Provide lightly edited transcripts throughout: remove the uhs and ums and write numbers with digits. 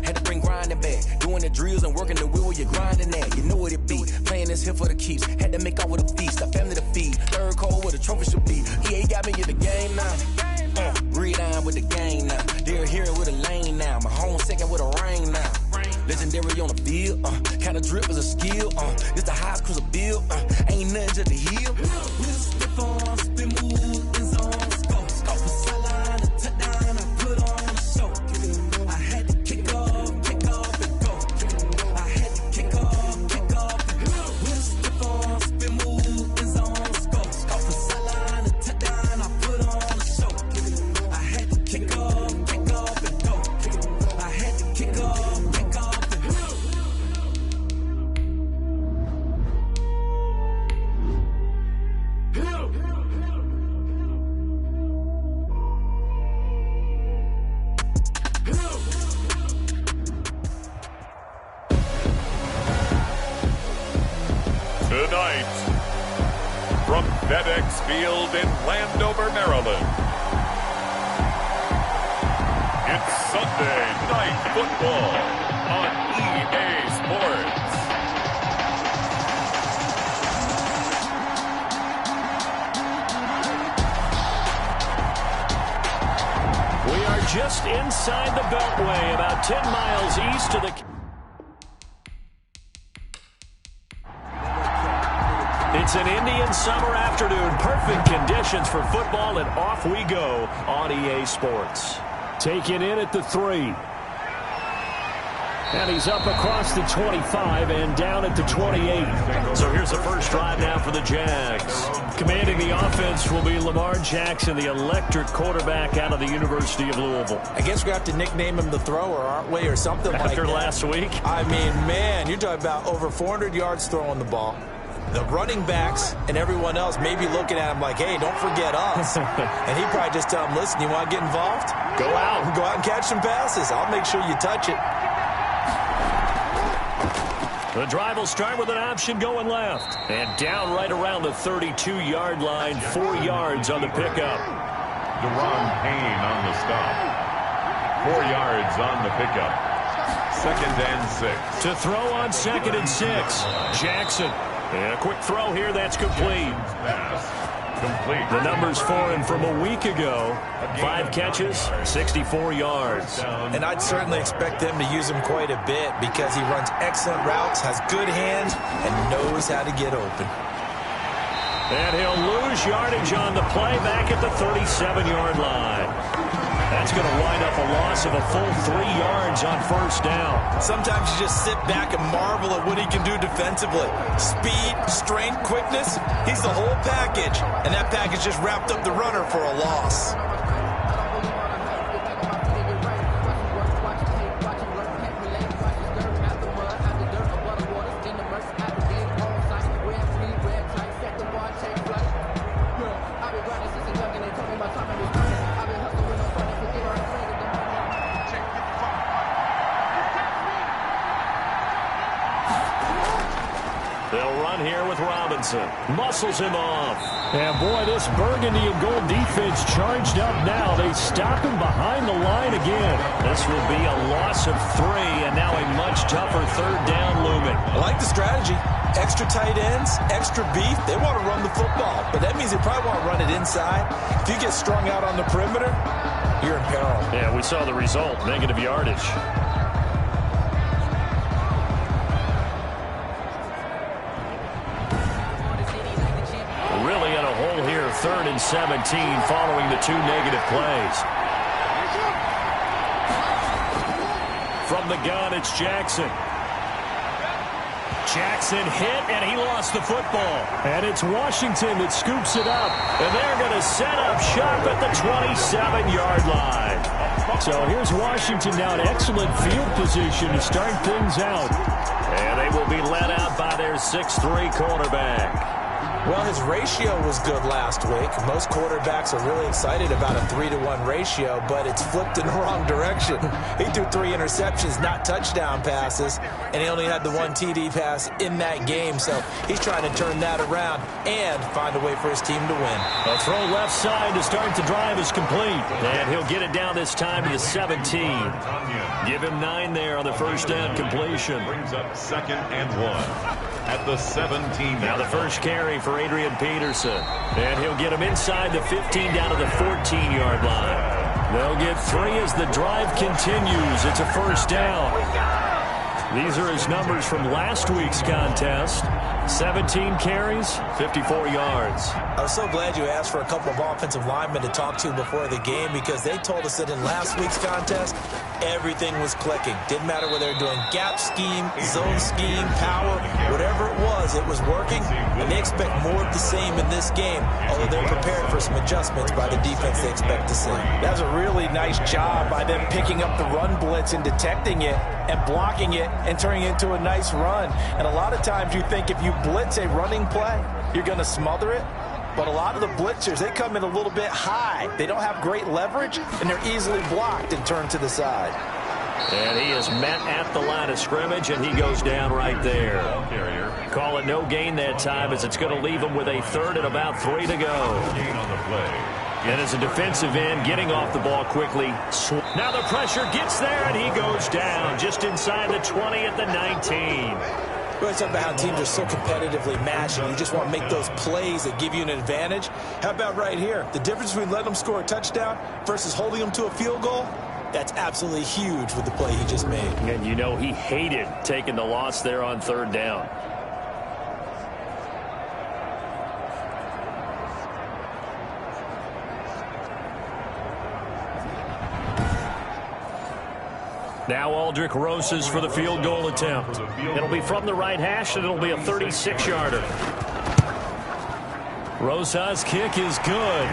Had to bring grinding back. Doing the drills and working the wheel where you're grinding at. You know what it be. Playing this here for the keeps. Had to make off with a feast. A family to feed. Third cold where the trophy should be. EA got me in the game now. Read on with the game now. They're here with a lane now. My home second with a rain now. Legendary on the field. Kind of drip is a skill. This the highest cruiser bill. Ain't nothing just to heal. Stiff on, spin move, in zone, scope. Scope for sideline, a touchdown, I put on a show. I had to kick off and go. I had to kick off and go. Stiff on, spin move, in zone, scope. Scope for sideline, a touchdown, I put on a show. I had to kick off and go. I had to kick off and go. Tonight, from FedEx Field in Landover, Maryland, it's Sunday Night Football on EA Sports. We are just inside the Beltway, about 10 miles east of the... It's an Indian summer afternoon. Perfect conditions for football, and off we go on EA Sports. Taken in at the 3. And he's up across the 25 and down at the 28. So here's the first drive now for the Jags. Commanding the offense will be Lamar Jackson, the electric quarterback out of the University of Louisville. I guess we have to nickname him the thrower, aren't we, or something like that. After last week? I mean, man, you're talking about over 400 yards throwing the ball. The running backs and everyone else may be looking at him like, hey, don't forget us. And he'd probably just tell him, listen, you want to get involved? Go out and catch some passes. I'll make sure you touch it. The drive will start with an option going left. And down right around the 32-yard line, 4 yards on the pickup. Deron Payne on the stop. 4 yards on the pickup. 2nd and 6. To throw on 2nd and 6. Jackson. And a quick throw here, that's complete. Complete. The numbers for him from a week ago. 5 catches, 64 yards. And I'd certainly expect them to use him quite a bit because he runs excellent routes, has good hands, and knows how to get open. And he'll lose yardage on the play back at the 37-yard line. That's going to wind up a loss of a full 3 yards on first down. Sometimes you just sit back and marvel at what he can do defensively. Speed, strength, quickness, he's the whole package. And that package just wrapped up the runner for a loss. Muscles him off. And boy, this burgundy and gold defense charged up now. They stop him behind the line again. This will be a loss of 3, and now a much tougher 3rd down looming. I like the strategy. Extra tight ends, extra beef. They want to run the football, but that means they probably want to run it inside. If you get strung out on the perimeter, you're in peril. Yeah, we saw the result, negative yardage. Really in a hole here, 3rd and 17 following the 2 negative plays. From the gun, it's Jackson. Jackson hit, and he lost the football. And it's Washington that scoops it up. And they're going to set up shop at the 27-yard line. So here's Washington now in excellent field position to start things out. And they will be led out by their 6'3 quarterback. Well, his ratio was good last week. Most quarterbacks are really excited about a 3-to-1 ratio, but it's flipped in the wrong direction. He threw 3 interceptions, not touchdown passes, and he only had the 1 TD pass in that game. So he's trying to turn that around and find a way for his team to win. A throw left side to start the drive is complete. And he'll get it down this time to the 17. Give him 9 there on the first down completion. Brings up 2nd and 1 at the 17. Now the first carry for Adrian Peterson. And he'll get him inside the 15 down to the 14-yard line. They'll get 3 as the drive continues. It's a first down. These are his numbers from last week's contest. 17 carries, 54 yards. I was so glad you asked for a couple of offensive linemen to talk to before the game, because they told us that in last week's contest, everything was clicking. Didn't matter whether they were doing gap scheme, zone scheme, power, whatever it was working, and they expect more of the same in this game, although they're prepared for some adjustments by the defense they expect to see. That's a really nice job by them picking up the run blitz and detecting it and blocking it and turning it into a nice run. And a lot of times you think if you blitz a running play, you're going to smother it. But a lot of the blitzers, they come in a little bit high. They don't have great leverage, and they're easily blocked and turned to the side. And he is met at the line of scrimmage, and he goes down right there. Call it no gain that time, as it's going to leave him with a 3rd and about 3 to go. Gain on the play. And as a defensive end, getting off the ball quickly. Now the pressure gets there, and he goes down just inside the 20 at the 19. We always talk about how teams are so competitively matched, and you just want to make those plays that give you an advantage. How about right here? The difference between letting them score a touchdown versus holding them to a field goal, that's absolutely huge with the play he just made. And you know he hated taking the loss there on 3rd down. Now Aldrick Rosas for the field goal attempt. It'll be from the right hash, and it'll be a 36-yarder. Rosas' kick is good,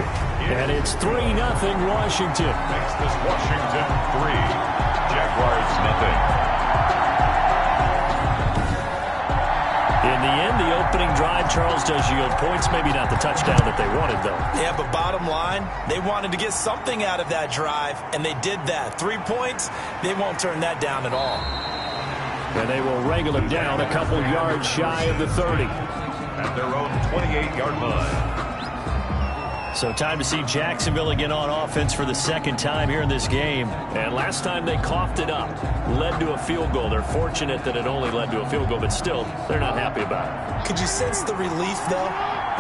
and it's 3-0 Washington. Makes this Washington 3, Jaguars nothing. In the end, the opening drive, Charles, does yield points. Maybe not the touchdown that they wanted, though. Yeah, but bottom line, they wanted to get something out of that drive, and they did that. 3 points, they won't turn that down at all. And they will wrangle him down a couple yards shy of the 30. At their own 28-yard line. So time to see Jacksonville again on offense for the 2nd time here in this game. And last time they coughed it up, led to a field goal. They're fortunate that it only led to a field goal, but still, they're not happy about it. Could you sense the relief, though,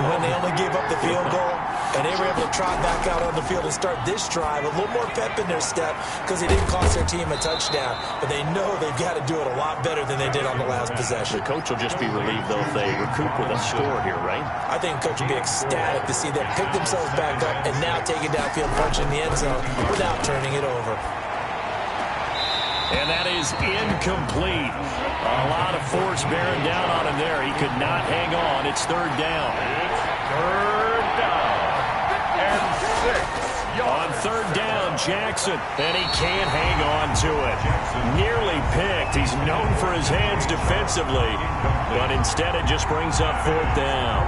when they only gave up the field goal? And they were able to trot back out on the field and start this drive. A little more pep in their step because they didn't cost their team a touchdown. But they know they've got to do it a lot better than they did on the last possession. The coach will just be relieved, though, if they recoup with a score here, right? I think the coach will be ecstatic to see them pick themselves back up and now take it downfield, punch in the end zone without turning it over. And that is incomplete. A lot of force bearing down on him there. He could not hang on. It's 3rd down. It's 3rd down. And 6. On 3rd down, Jackson, and he can't hang on to it. Nearly picked. He's known for his hands defensively, but instead it just brings up 4th down.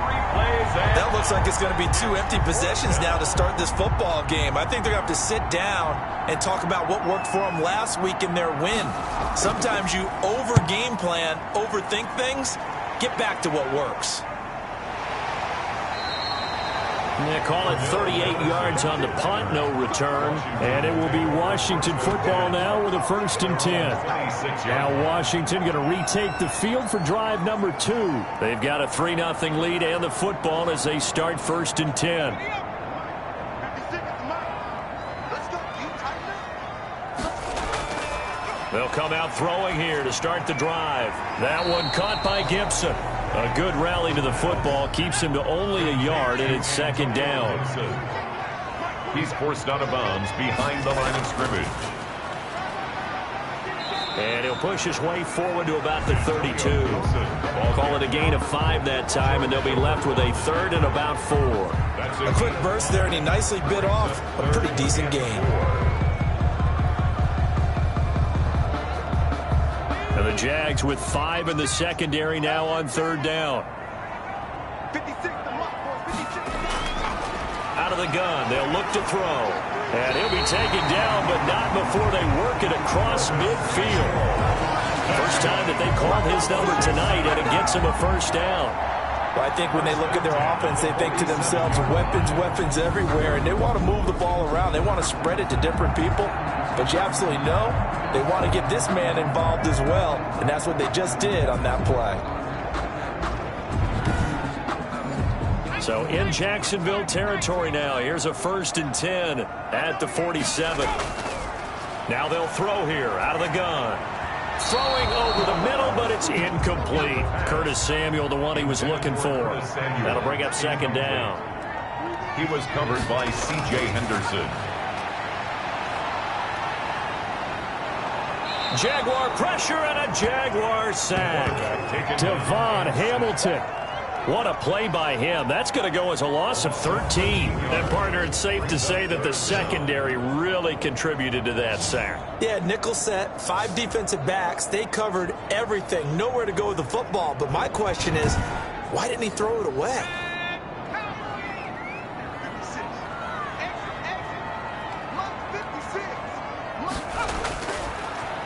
That looks like it's going to be 2 empty possessions now to start this football game. I think they're going to have to sit down and talk about what worked for them last week in their win. Sometimes you over-game plan, overthink things, get back to what works. They call it 38 yards on the punt, no return. And it will be Washington football now with a 1st and 10. Now Washington going to retake the field for drive number 2. They've got a 3-0 lead and the football as they start 1st and 10. They'll come out throwing here to start the drive. That one caught by Gibson. A good rally to the football keeps him to only a yard, and it's 2nd down. He's forced out of bounds behind the line of scrimmage. And he'll push his way forward to about the 32. Call it a gain of 5 that time, and they'll be left with a 3rd and about 4. A quick burst there, and he nicely bit off a pretty decent gain. And the Jags with 5 in the secondary now on 3rd down. 56 to of the gun. They'll look to throw. And he'll be taken down, but not before they work it across midfield. First time that they called his number tonight, and it gets him a first down. Well, I think when they look at their offense, they think to themselves, weapons, weapons everywhere, and they want to move the ball around. They want to spread it to different people. But you absolutely know they want to get this man involved as well, and that's what they just did on that play. So in Jacksonville territory now. Here's a 1st and 10 at the 47. Now they'll throw here out of the gun. Throwing over the middle, but it's incomplete. Curtis Samuel, the one he was looking for. That'll bring up 2nd down. He was covered by C.J. Henderson. Jaguar pressure and a Jaguar sack. Devon Hamilton. What a play by him. That's going to go as a loss of 13. And, partner, it's safe to say that the secondary really contributed to that sack. Yeah, nickel set, 5 defensive backs. They covered everything. Nowhere to go with the football. But my question is, why didn't he throw it away?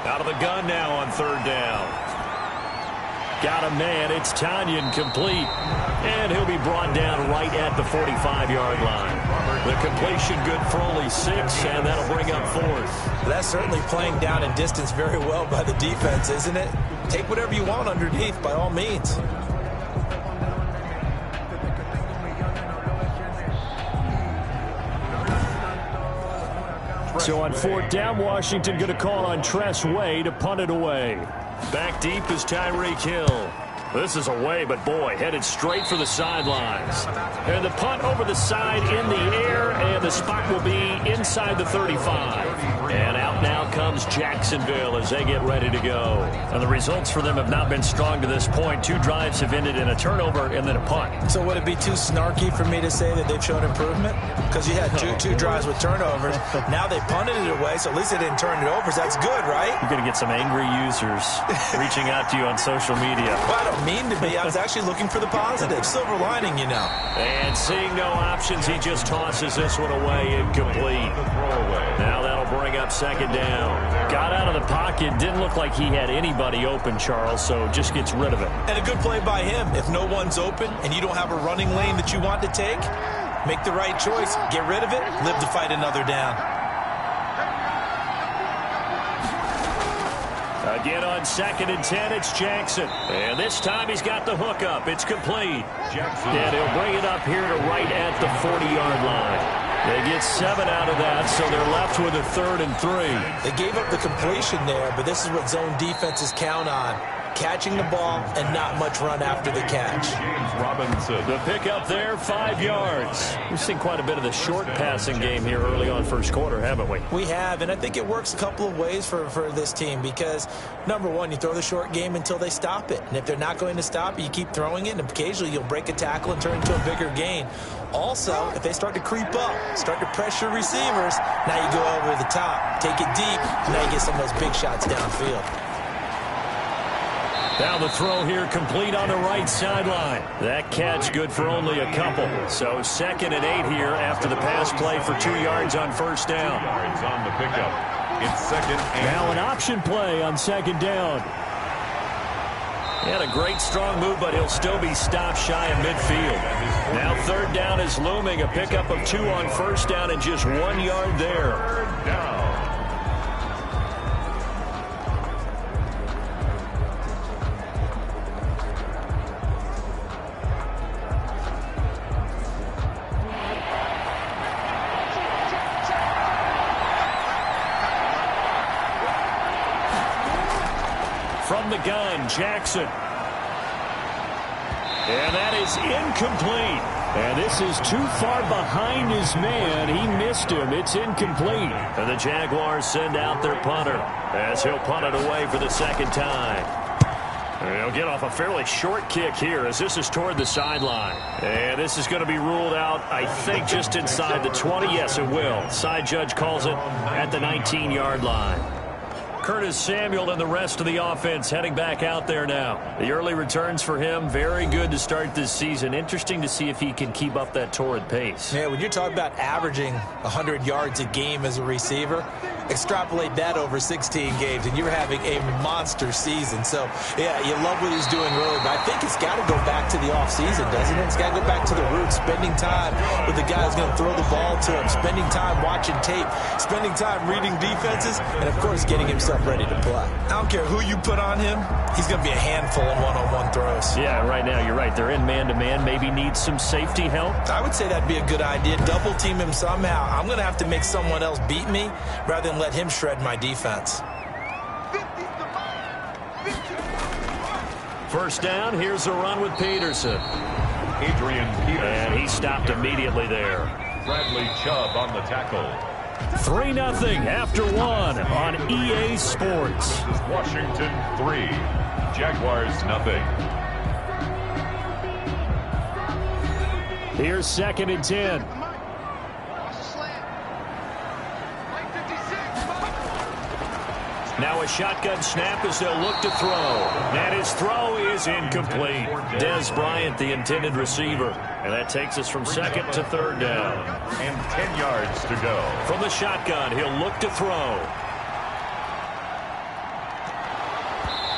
Out of the gun now on 3rd down. Got a man. It's Tanyan complete. And he'll be brought down right at the 45-yard line. The completion good for only 6, and that'll bring up 4th. That's certainly playing down in distance very well by the defense, isn't it? Take whatever you want underneath, by all means. So on 4th down, Washington going to call on Tress Way to punt it away. Back deep is Tyreek Hill. This is away, but boy, headed straight for the sidelines. And the punt over the side in the air, and the spot will be inside the 35. And out now comes Jacksonville as they get ready to go. And the results for them have not been strong to this point. 2 drives have ended in a turnover and then a punt. So would it be too snarky for me to say that they've shown improvement? Because you had two drives with turnovers. Now they punted it away, so at least they didn't turn it over. So that's good, right? You're going to get some angry users reaching out to you on social media. Well, I don't mean to be. I was actually looking for the positive. Silver lining, you know. And seeing no options, he just tosses this one away, incomplete. Now that'll bring up 2nd down. Got out of the pocket. Didn't look like he had anybody open, Charles, so just gets rid of it. And a good play by him. If no one's open and you don't have a running lane that you want to take, make the right choice. Get rid of it. Live to fight another down. Again on 2nd and 10, it's Jackson. And this time he's got the hook up. It's complete. Jackson. And he'll bring it up here to right at the 40-yard line. They get 7 out of that, so they're left with a 3rd and 3. They gave up the completion there, but this is what zone defenses count on. Catching the ball and not much run after the catch. James Robinson. The pickup there, 5 yards. We've seen quite a bit of the short passing game here early on 1st quarter, haven't we? We have, and I think it works a couple of ways for this team because, number one, you throw the short game until they stop it. And if they're not going to stop it, you keep throwing it, and occasionally you'll break a tackle and turn into a bigger gain. Also, if they start to creep up, start to pressure receivers, now you go over the top, take it deep, and now you get some of those big shots downfield. Now the throw here complete on the right sideline. That catch good for only a couple. So 2nd and 8 here after the pass play for 2 yards on 1st down. 2 yards on the pickup. It's 2nd and now an option play on 2nd down. He had a great strong move, but he'll still be stopped shy of midfield. Now 3rd down is looming. A pickup of 2 on 1st down and just 1 yard there. 3rd down. From the gun, Jackson. And that is incomplete. And this is too far behind his man. He missed him. It's incomplete. And the Jaguars send out their punter as he'll punt it away for the 2nd time. And he'll get off a fairly short kick here as this is toward the sideline. And this is going to be ruled out, I think, just inside the 20. Yes, it will. Side judge calls it at the 19-yard line. Curtis Samuel and the rest of the offense heading back out there now. The early returns for him, very good to start this season. Interesting to see if he can keep up that torrid pace. Yeah, when you're talking about averaging 100 yards a game as a receiver, extrapolate that over 16 games, and you're having a monster season. So, yeah, you love what he's doing early, but I think it's got to go back to the offseason, doesn't it? It's got to go back to the roots, spending time with the guy who's going to throw the ball to him, spending time watching tape, spending time reading defenses, and, of course, getting himself ready to play. I don't care who you put on him, he's going to be a handful in one-on-one throws. Yeah, right now you're right. They're in man-to-man, maybe need some safety help. I would say that'd be a good idea. Double team him somehow. I'm going to have to make someone else beat me rather than let him shred my defense. First down, here's a run with Peterson. Adrian Peterson. And he stopped immediately there. Bradley Chubb on the tackle. 3-0 after one on EA Sports. Washington 3, Jaguars 0. Here's 2nd and 10. Now a shotgun snap as they'll look to throw. And his throw is incomplete. Dez Bryant, the intended receiver. And that takes us from 2nd to 3rd down. And 10 yards to go. From the shotgun, he'll look to throw.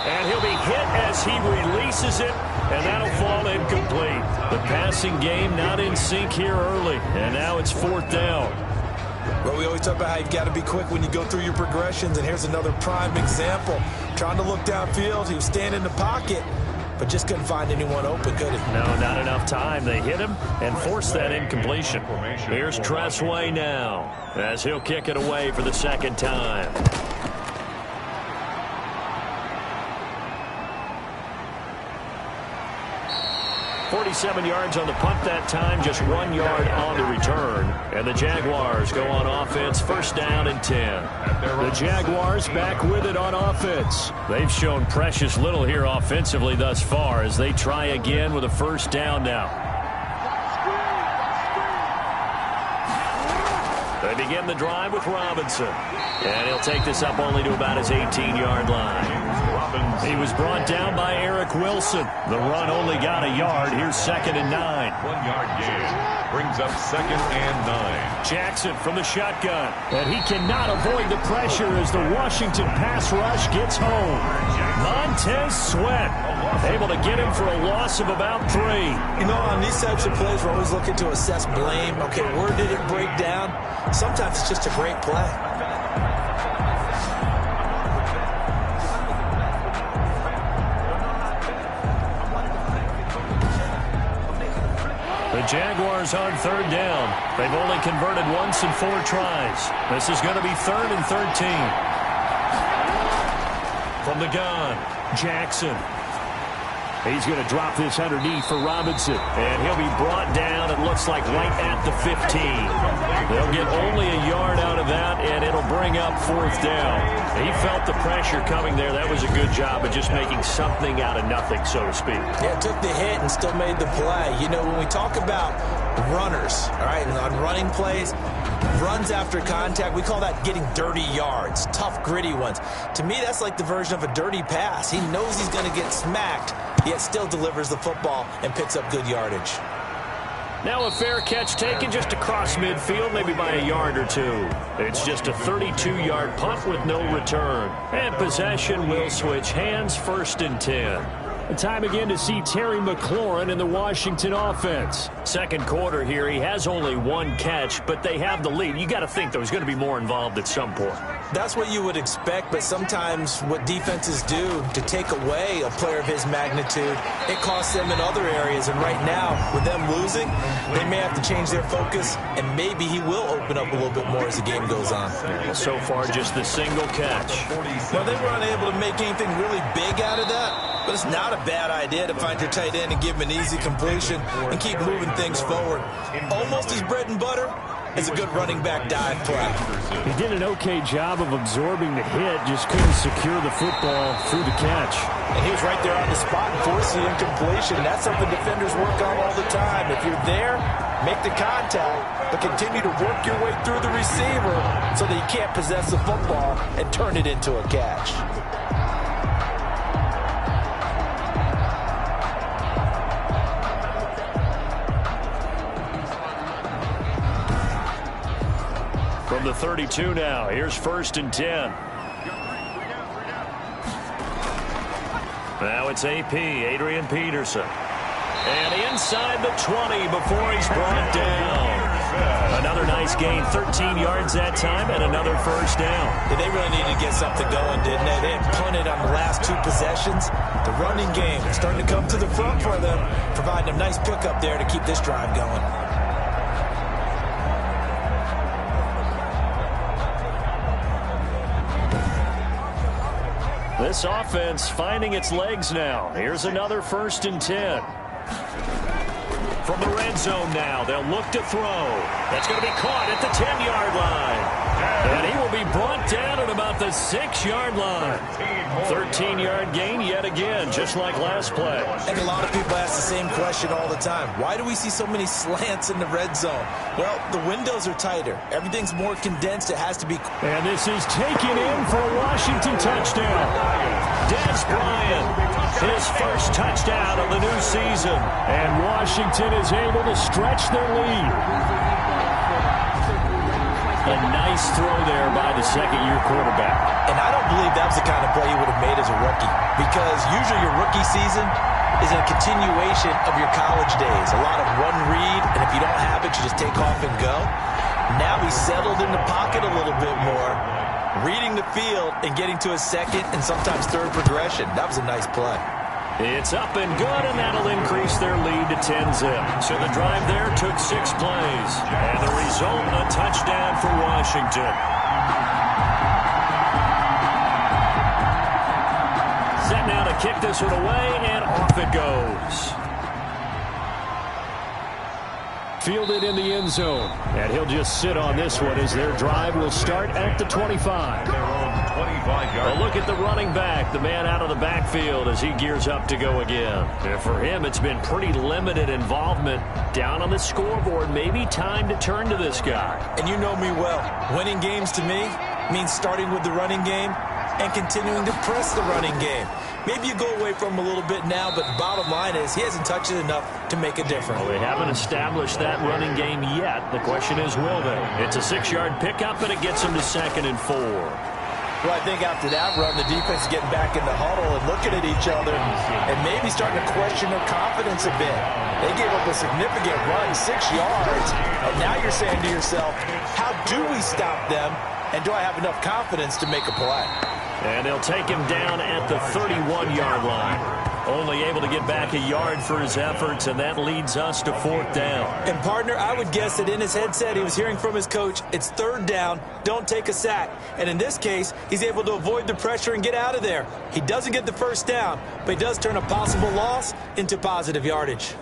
And he'll be hit as he releases it, and that'll fall incomplete. The passing game not in sync here early, and now it's 4th down. Well, we always talk about how you've got to be quick when you go through your progressions, and here's another prime example. Trying to look downfield, he was standing in the pocket, but just couldn't find anyone open, could he? No, not enough time. They hit him and forced that incompletion. Here's Tressway now, as he'll kick it away for the 2nd time. 47 yards on the punt that time, just 1 yard on the return. And the Jaguars go on offense, 1st down and 10. The Jaguars back with it on offense. They've shown precious little here offensively thus far as they try again with a 1st down now. They begin the drive with Robinson. And he'll take this up only to about his 18-yard line. He was brought down by Eric Wilson. The run only got a yard. Here's 2nd and 9. 1 yard gain brings up 2nd and 9. Jackson from the shotgun. And he cannot avoid the pressure as the Washington pass rush gets home. Montez Sweat able to get him for a loss of about 3. You know, on these types of plays, we're always looking to assess blame. Okay, where did it break down? Sometimes it's just a great play. The Jaguars on 3rd down. They've only converted once in 4 tries. This is going to be 3rd and 13. From the gun, Jackson. He's going to drop this underneath for Robinson. And he'll be brought down, it looks like, right at the 15. They'll get only a yard out of that, and it'll bring up 4th down. He felt the pressure coming there. That was a good job of just making something out of nothing, so to speak. Yeah, took the hit and still made the play. You know, when we talk about runners, all right, and on running plays, runs after contact, we call that getting dirty yards, tough, gritty ones. To me, that's like the version of a dirty pass. He knows he's going to get smacked, yet still delivers the football and picks up good yardage. Now a fair catch taken just across midfield, maybe by a yard or 2. It's just a 32-yard punt with no return. And possession will switch hands, 1st and 10. Time again to see Terry McLaurin in the Washington offense. 2nd quarter here, he has only 1 catch, but they have the lead. You got to think, though, he's going to be more involved at some point. That's what you would expect, but sometimes what defenses do to take away a player of his magnitude, it costs them in other areas. And right now, with them losing, they may have to change their focus, and maybe he will open up a little bit more as the game goes on. Well, so far, just the single catch. Well, they were unable to make anything really big out of that, but it's not a bad idea to find your tight end and give him an easy completion and keep moving things forward. Almost his bread and butter, is a good running back dive play. He did an okay job of absorbing the hit, just couldn't secure the football through the catch. And he was right there on the spot and forced the incompletion. That's something defenders work on all the time. If you're there, make the contact, but continue to work your way through the receiver so that you can't possess the football and turn it into a catch. From the 32 now, here's 1st and 10. Now it's AP, Adrian Peterson. And inside the 20 before he's brought down. Another nice gain, 13 yards that time, and another 1st down. Yeah, they really needed to get something going, didn't they? They had punted on the last 2 possessions. The running game starting to come to the front for them, providing a nice pickup there to keep this drive going. This offense finding its legs now. Here's another 1st and 10. From the red zone now, they'll look to throw. That's going to be caught at the 10-yard line. And he will be brought down at about the 6-yard line. 13-yard gain yet again, just like last play. And a lot of people ask the same question all the time. Why do we see so many slants in the red zone? Well, the windows are tighter. Everything's more condensed. It has to be. And this is taken in for a Washington touchdown. Dez Bryant, his first touchdown of the new season. And Washington is able to stretch their lead. A nice throw there by the second-year quarterback. And I don't believe that was the kind of play he would have made as a rookie, because usually your rookie season is a continuation of your college days. A lot of one read, and if you don't have it, you just take off and go. Now he's settled in the pocket a little bit more, reading the field and getting to a second and sometimes third progression. That was a nice play. It's up and good, and that'll increase their lead to 10-zip. So the drive there took 6 plays. And the result, a touchdown for Washington. Set now to kick this one away, and off it goes. Fielded in the end zone. And he'll just sit on this one as their drive will start at the 25. A look at the running back, the man out of the backfield as he gears up to go again. And for him, it's been pretty limited involvement down on the scoreboard. Maybe time to turn to this guy. And you know me well. Winning games to me means starting with the running game and continuing to press the running game. Maybe you go away from him a little bit now, but bottom line is he hasn't touched it enough to make a difference. Well, they haven't established that running game yet. The question is, will they? It's a 6-yard pickup, and it gets them to 2nd and 4. Well, I think after that run, the defense is getting back in the huddle and looking at each other and maybe starting to question their confidence a bit. They gave up a significant run, 6 yards, and now you're saying to yourself, how do we stop them, and do I have enough confidence to make a play? And they'll take him down at the 31-yard line. Only able to get back a yard for his efforts, and that leads us to 4th down. And, partner, I would guess that in his headset he was hearing from his coach, it's 3rd down, don't take a sack. And in this case, he's able to avoid the pressure and get out of there. He doesn't get the 1st down, but he does turn a possible loss into positive yardage.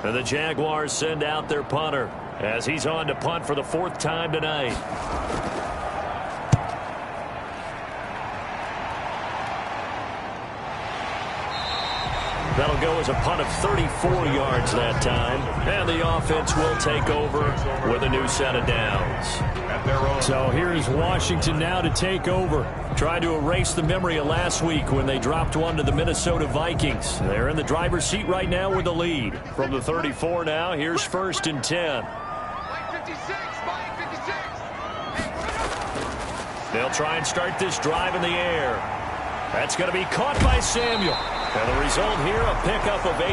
And the Jaguars send out their punter as he's on to punt for the 4th time tonight. That'll go as a punt of 34 yards that time. And the offense will take over with a new set of downs. So here's Washington now to take over. Trying to erase the memory of last week when they dropped one to the Minnesota Vikings. They're in the driver's seat right now with the lead. From the 34 now, here's 1st and 10. They'll try and start this drive in the air. That's going to be caught by Samuel. And the result here, a pickup of 8.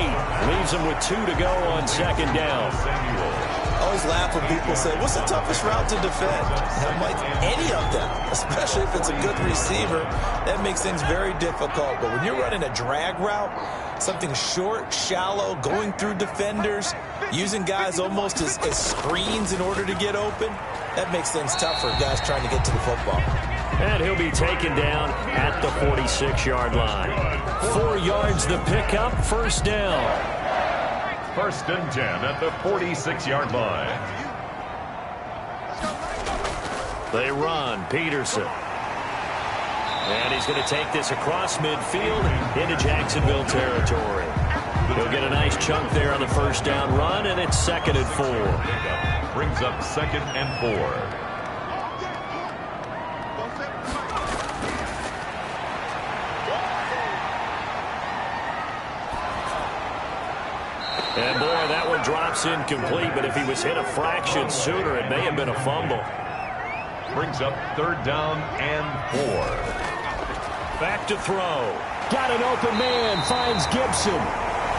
Leaves them with 2 to go on 2nd down. I always laugh when people say, what's the toughest route to defend? And I'm like, any of them, especially if it's a good receiver. That makes things very difficult. But when you're running a drag route, something short, shallow, going through defenders, using guys almost as screens in order to get open, that makes things tougher, guys trying to get to the football. And he'll be taken down at the 46-yard line. 4 yards the pickup, first down. 1st and 10 at the 46-yard line. They run. Peterson. And he's going to take this across midfield into Jacksonville territory. He'll get a nice chunk there on the first down run, and it's 2nd and 4. Brings up 2nd and 4. And boy, that one drops incomplete, but if he was hit a fraction sooner, it may have been a fumble. Brings up 3rd down and 4. Back to throw. Got an open man, finds Gibson.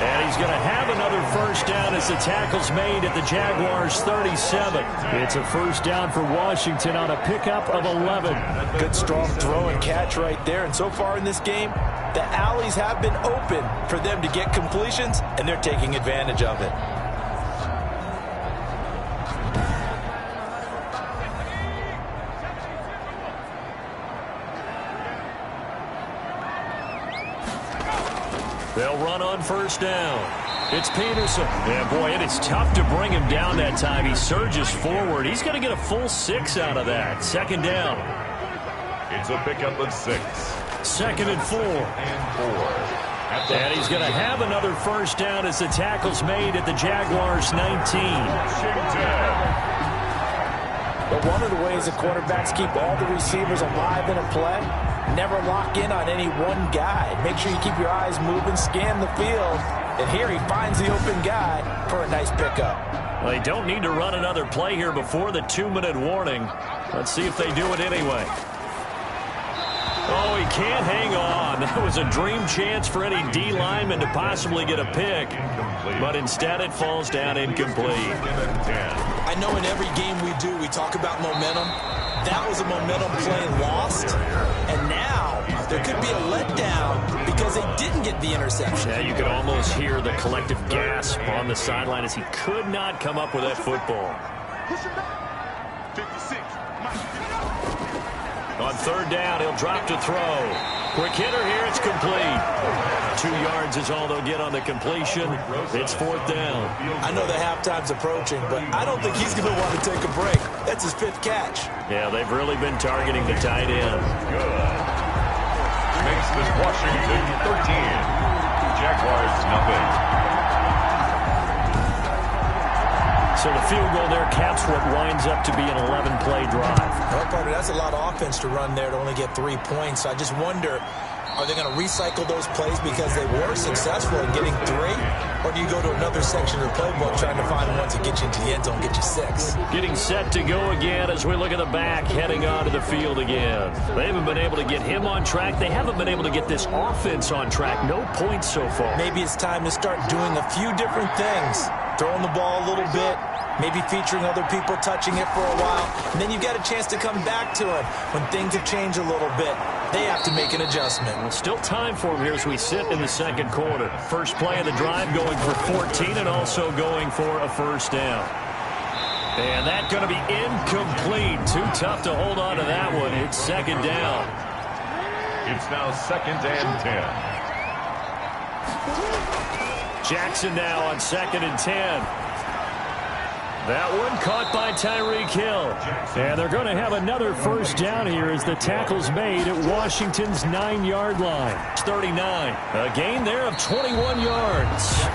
And he's going to have another first down as the tackle's made at the Jaguars' 37. It's a first down for Washington on a pickup of 11. Good strong throw and catch right there. And so far in this game, the alleys have been open for them to get completions, and they're taking advantage of it. They'll run on first down. It's Peterson. Yeah, boy, it is tough to bring him down that time. He surges forward. He's going to get a full 6 out of that. 2nd down. It's a pickup of 6. 2nd and 4. And he's going to have another first down as the tackle's made at the Jaguars' 19. But one of the ways the quarterbacks keep all the receivers alive in a play, never lock in on any one guy. Make sure you keep your eyes moving, scan the field. And here he finds the open guy for a nice pickup. Well, they don't need to run another play here before the 2-minute warning. Let's see if they do it anyway. Oh, he can't hang on. That was a dream chance for any D lineman to possibly get a pick. But instead it falls down incomplete. I know in every game we do, we talk about momentum. That was a momentum play lost. And now there could be a letdown because they didn't get the interception. Yeah, you could almost hear the collective gasp on the sideline as he could not come up with that football. On 3rd down, he'll drop to throw. Quick hitter here, it's complete. 2 yards is all they'll get on the completion. It's 4th down. I know the halftime's approaching, but I don't think he's going to want to take a break. That's his 5th catch. Yeah, they've really been targeting the tight end. Good. Makes this Washington 13. Jaguars nothing. So the field goal there caps what winds up to be an 11-play drive. Well, partner, that's a lot of offense to run there to only get 3 points. So I just wonder, are they going to recycle those plays because they were successful in getting 3? Or do you go to another section of the playbook trying to find ones that get you into the end zone, get you 6? Getting set to go again as we look at the back heading onto the field again. They haven't been able to get him on track. They haven't been able to get this offense on track. No points so far. Maybe it's time to start doing a few different things. Throwing the ball a little bit, maybe featuring other people touching it for a while, and then you've got a chance to come back to it when things have changed a little bit. They have to make an adjustment. Well, still time for him here as we sit in the 2nd quarter. First play of the drive going for 14 and also going for a first down. And that's going to be incomplete. Too tough to hold on to that one. It's 2nd down. It's now 2nd and 10. Jackson now on 2nd and 10. That one caught by Tyreek Hill. And they're going to have another first down here as the tackle's made at Washington's 9-yard line. It's 39. A gain there of 21 yards.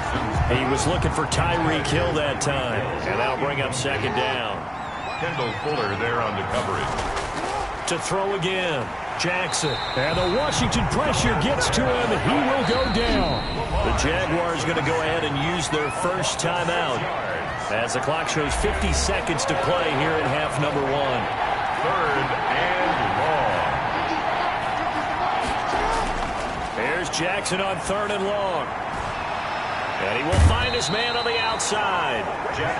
He was looking for Tyreek Hill that time. And that'll bring up 2nd down. Kendall Fuller there on the coverage. To throw again. Jackson. And the Washington pressure gets to him. He will go down. The Jaguars going to go ahead and use their first timeout as the clock shows 50 seconds to play here in half number 1. 3rd and long. Here's Jackson on 3rd and long. And he will find his man on the outside.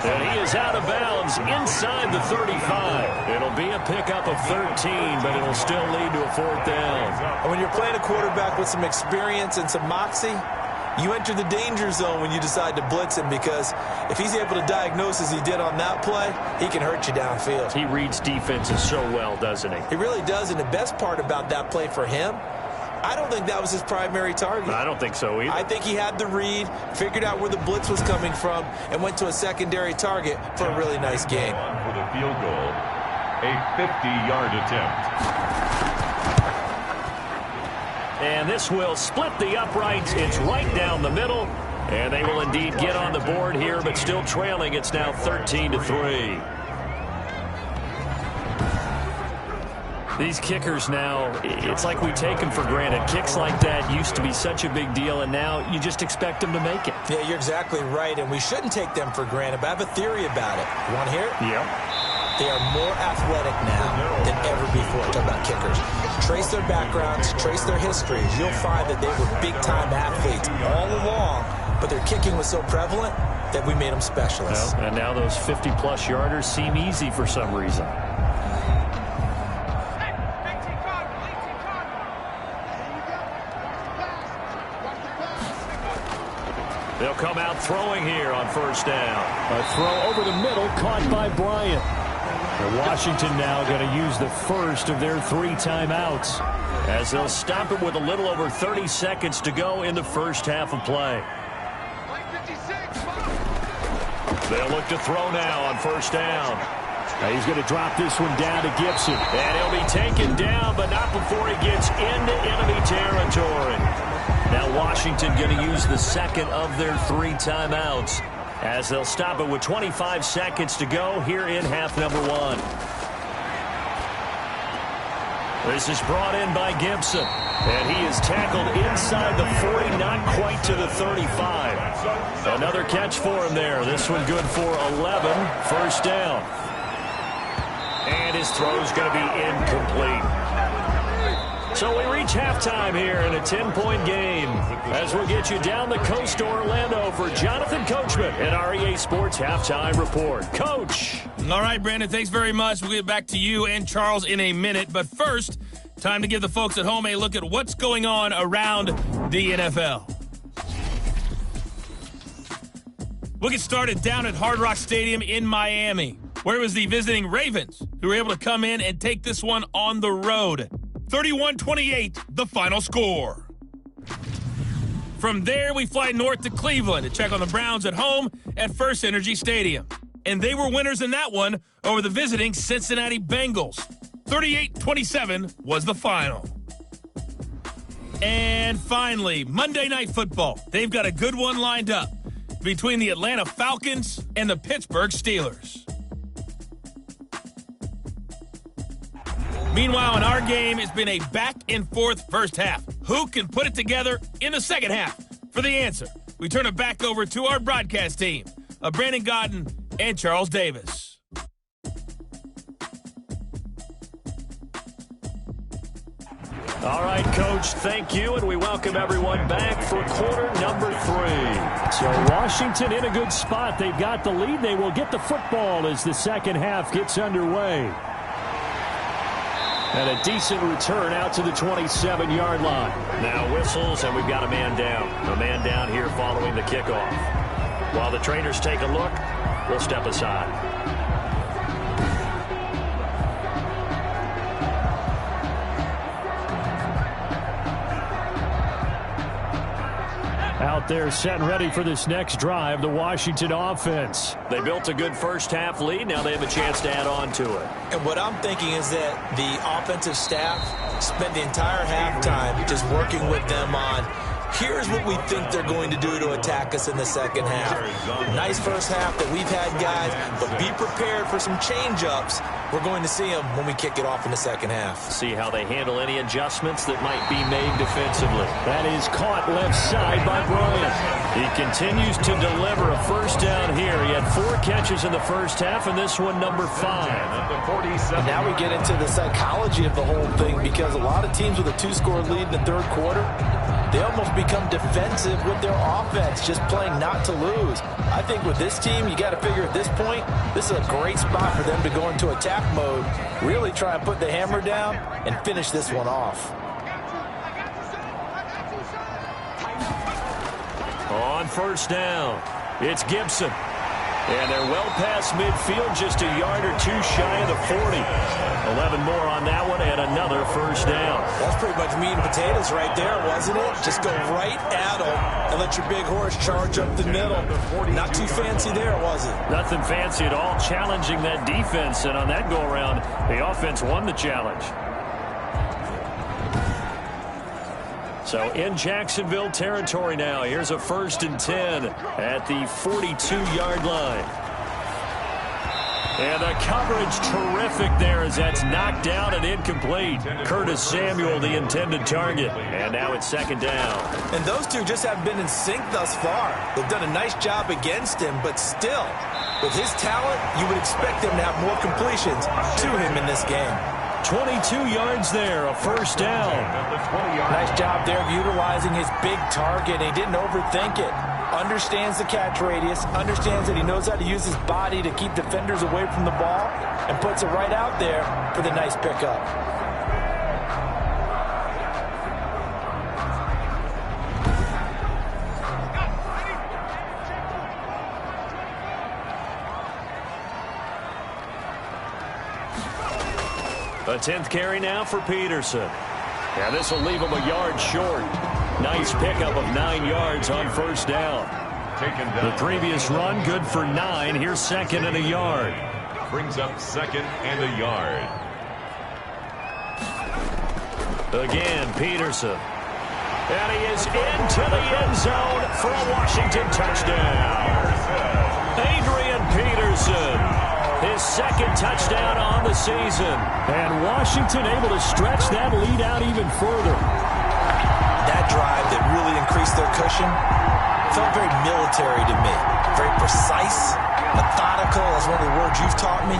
And he is out of bounds inside the 35. It'll be a pickup of 13, but it'll still lead to a 4th down. And when you're playing a quarterback with some experience and some moxie, you enter the danger zone when you decide to blitz him, because if he's able to diagnose as he did on that play, he can hurt you downfield. He reads defenses so well, doesn't he? He really does, and the best part about that play for him I don't think that was his primary target. I don't think so either. I think he had the read, figured out where the blitz was coming from, and went to a secondary target for a really nice game. For the field goal, a 50-yard attempt. And this will split the uprights. It's right down the middle. And they will indeed get on the board here, but still trailing. It's now 13-3. These kickers now, it's like we take them for granted. Kicks like that used to be such a big deal, and now you just expect them to make it. Yeah, you're exactly right, and we shouldn't take them for granted, but I have a theory about it. You want to hear it? Yep. They are more athletic now than ever before. Talk about kickers. Trace their backgrounds, trace their histories. You'll find that they were big-time athletes all along, but their kicking was so prevalent that we made them specialists. Well, and now those 50-plus yarders seem easy for some reason. They'll come out throwing here on first down. A throw over the middle caught by Bryant. And Washington now going to use the first of their 3 timeouts, as they'll stop it with a little over 30 seconds to go in the first half of play. They'll look to throw now on first down. Now he's going to drop this one down to Gibson. And he'll be taken down, but not before he gets into enemy territory. Now Washington going to use the second of their 3 timeouts, as they'll stop it with 25 seconds to go here in half number 1. This is brought in by Gibson, and he is tackled inside the 40, not quite to the 35. Another catch for him there. This one good for 11, first down. And his throw's going to be incomplete. So we reach halftime here in a 10-point game, as we'll get you down the coast to Orlando for Jonathan Coachman at our EA Sports Halftime Report. Coach. All right, Brandon, thanks very much. We'll get back to you and Charles in a minute. But first, time to give the folks at home a look at what's going on around the NFL. We'll get started down at Hard Rock Stadium in Miami, where it was the visiting Ravens who were able to come in and take this one on the road. 31-28, the final score. From there, we fly north to Cleveland to check on the Browns at home at First Energy Stadium. And they were winners in that one over the visiting Cincinnati Bengals. 38-27 was the final. And finally, Monday Night Football. They've got a good one lined up between the Atlanta Falcons and the Pittsburgh Steelers. Meanwhile, in our game, it's been a back-and-forth first half. Who can put it together in the second half? For the answer, we turn it back over to our broadcast team of Brandon Gaudin and Charles Davis. All right, Coach, thank you, and we welcome everyone back for quarter number 3. So Washington in a good spot. They've got the lead. They will get the football as the second half gets underway. And a decent return out to the 27-yard line. Now whistles, and we've got a man down. A man down here following the kickoff. While the trainers take a look, we'll step aside. Out there set and ready for this next drive, the Washington offense. They built a good first half lead. Now they have a chance to add on to it. And what I'm thinking is that the offensive staff spent the entire halftime just working with them on, here's what we think they're going to do to attack us in the second half. Nice first half that we've had, guys, but be prepared for some change-ups. We're going to see them when we kick it off in the second half. See how they handle any adjustments that might be made defensively. That is caught left side by Bryant. He continues to deliver a first down here. He had 4 catches in the first half, and this one number 5. And now we get into the psychology of the whole thing, because a lot of teams with a 2-score lead in the third quarter, they almost become defensive with their offense, just playing not to lose. I think with this team, you got to figure at this point, this is a great spot for them to go into attack mode, really try and put the hammer down and finish this one off. On first down, it's Gibson. And they're well past midfield, just a yard or two shy of the 40. 11 more on that one and another first down. That's pretty much meat and potatoes right there, wasn't it? Just go right at them and let your big horse charge up the middle. Not too fancy there, was it? Nothing fancy at all, challenging that defense. And on that go-around, the offense won the challenge. So in Jacksonville territory now. Here's a 1st and 10 at the 42-yard line. And the coverage terrific there as that's knocked down and incomplete. Curtis Samuel, the intended target. And now it's 2nd down. And those two just haven't been in sync thus far. They've done a nice job against him, but still, with his talent, you would expect him to have more completions to him in this game. 22 yards there, a 1st down. Nice job there of utilizing his big target. He didn't overthink it. Understands the catch radius, understands that he knows how to use his body to keep defenders away from the ball, and puts it right out there for the nice pickup. A 10th carry now for Peterson. Yeah, this will leave him a yard short. Nice pickup of 9 yards on 1st down. The previous run, good for 9. Here's 2nd and a yard. Brings up 2nd and a yard. Again, Peterson. And he is into the end zone for a Washington touchdown. Adrian Peterson. His 2nd touchdown on the season. And Washington able to stretch that lead out even further. That drive that really increased their cushion felt very military to me. Very precise, methodical. That's one of the words you've taught me.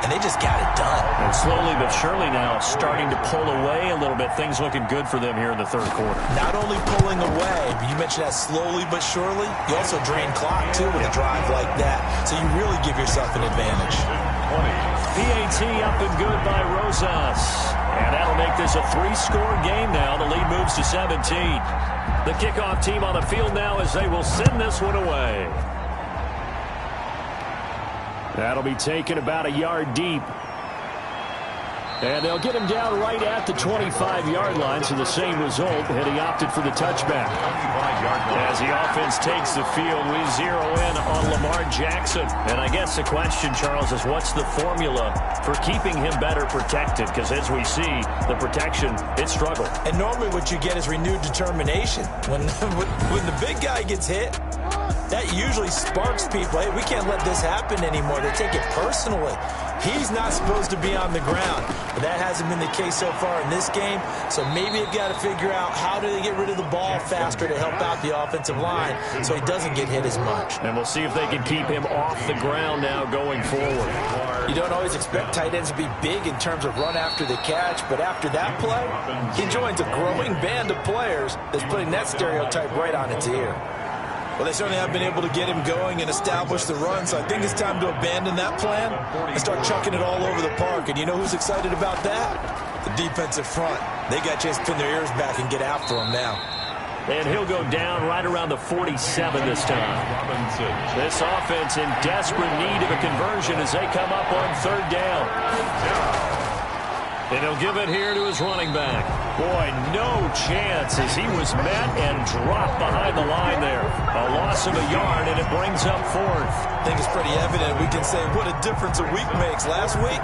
And they just got it done. And slowly but surely now starting to pull away a little bit. Things looking good for them here in the 3rd quarter. Not only pulling away, but you mentioned that slowly but surely. You also drain clock, too, with a drive like that. So you really give yourself an advantage. PAT up and good by Rosas. And that'll make this a 3-score game now. The lead moves to 17. The kickoff team on the field now as they will send this one away. That'll be taken about a yard deep. And they'll get him down right at the 25-yard line, so the same result, and he opted for the touchback. As the offense takes the field, we zero in on Lamar Jackson. And I guess the question, Charles, is what's the formula for keeping him better protected? Because as we see, the protection, it struggled. And normally what you get is renewed determination. When the big guy gets hit, that usually sparks people. Hey, we can't let this happen anymore. They take it personally. He's not supposed to be on the ground, but that hasn't been the case so far in this game. So maybe they've got to figure out how do they get rid of the ball faster to help out the offensive line so he doesn't get hit as much. And we'll see if they can keep him off the ground now going forward. You don't always expect tight ends to be big in terms of run after the catch, but after that play, he joins a growing band of players that's putting that stereotype right on its ear. Well, they certainly have been able to get him going and establish the run, so I think it's time to abandon that plan and start chucking it all over the park. And you know who's excited about that? The defensive front. They got a chance to pin their ears back and get after him now. And he'll go down right around the 47 this time. This offense in desperate need of a conversion as they come up on 3rd down. And he'll give it here to his running back. Boy, no chance as he was met and dropped behind the line there. A loss of a yard, and it brings up 4th. I think it's pretty evident. We can say what a difference a week makes. Last week,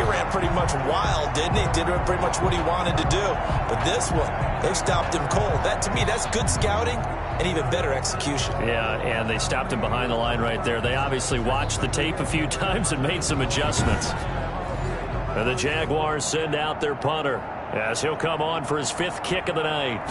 he ran pretty much wild, didn't he? Did pretty much what he wanted to do. But this one, they've stopped him cold. That, to me, that's good scouting and even better execution. Yeah, and they stopped him behind the line right there. They obviously watched the tape a few times and made some adjustments. And the Jaguars send out their punter as he'll come on for his 5th kick of the night.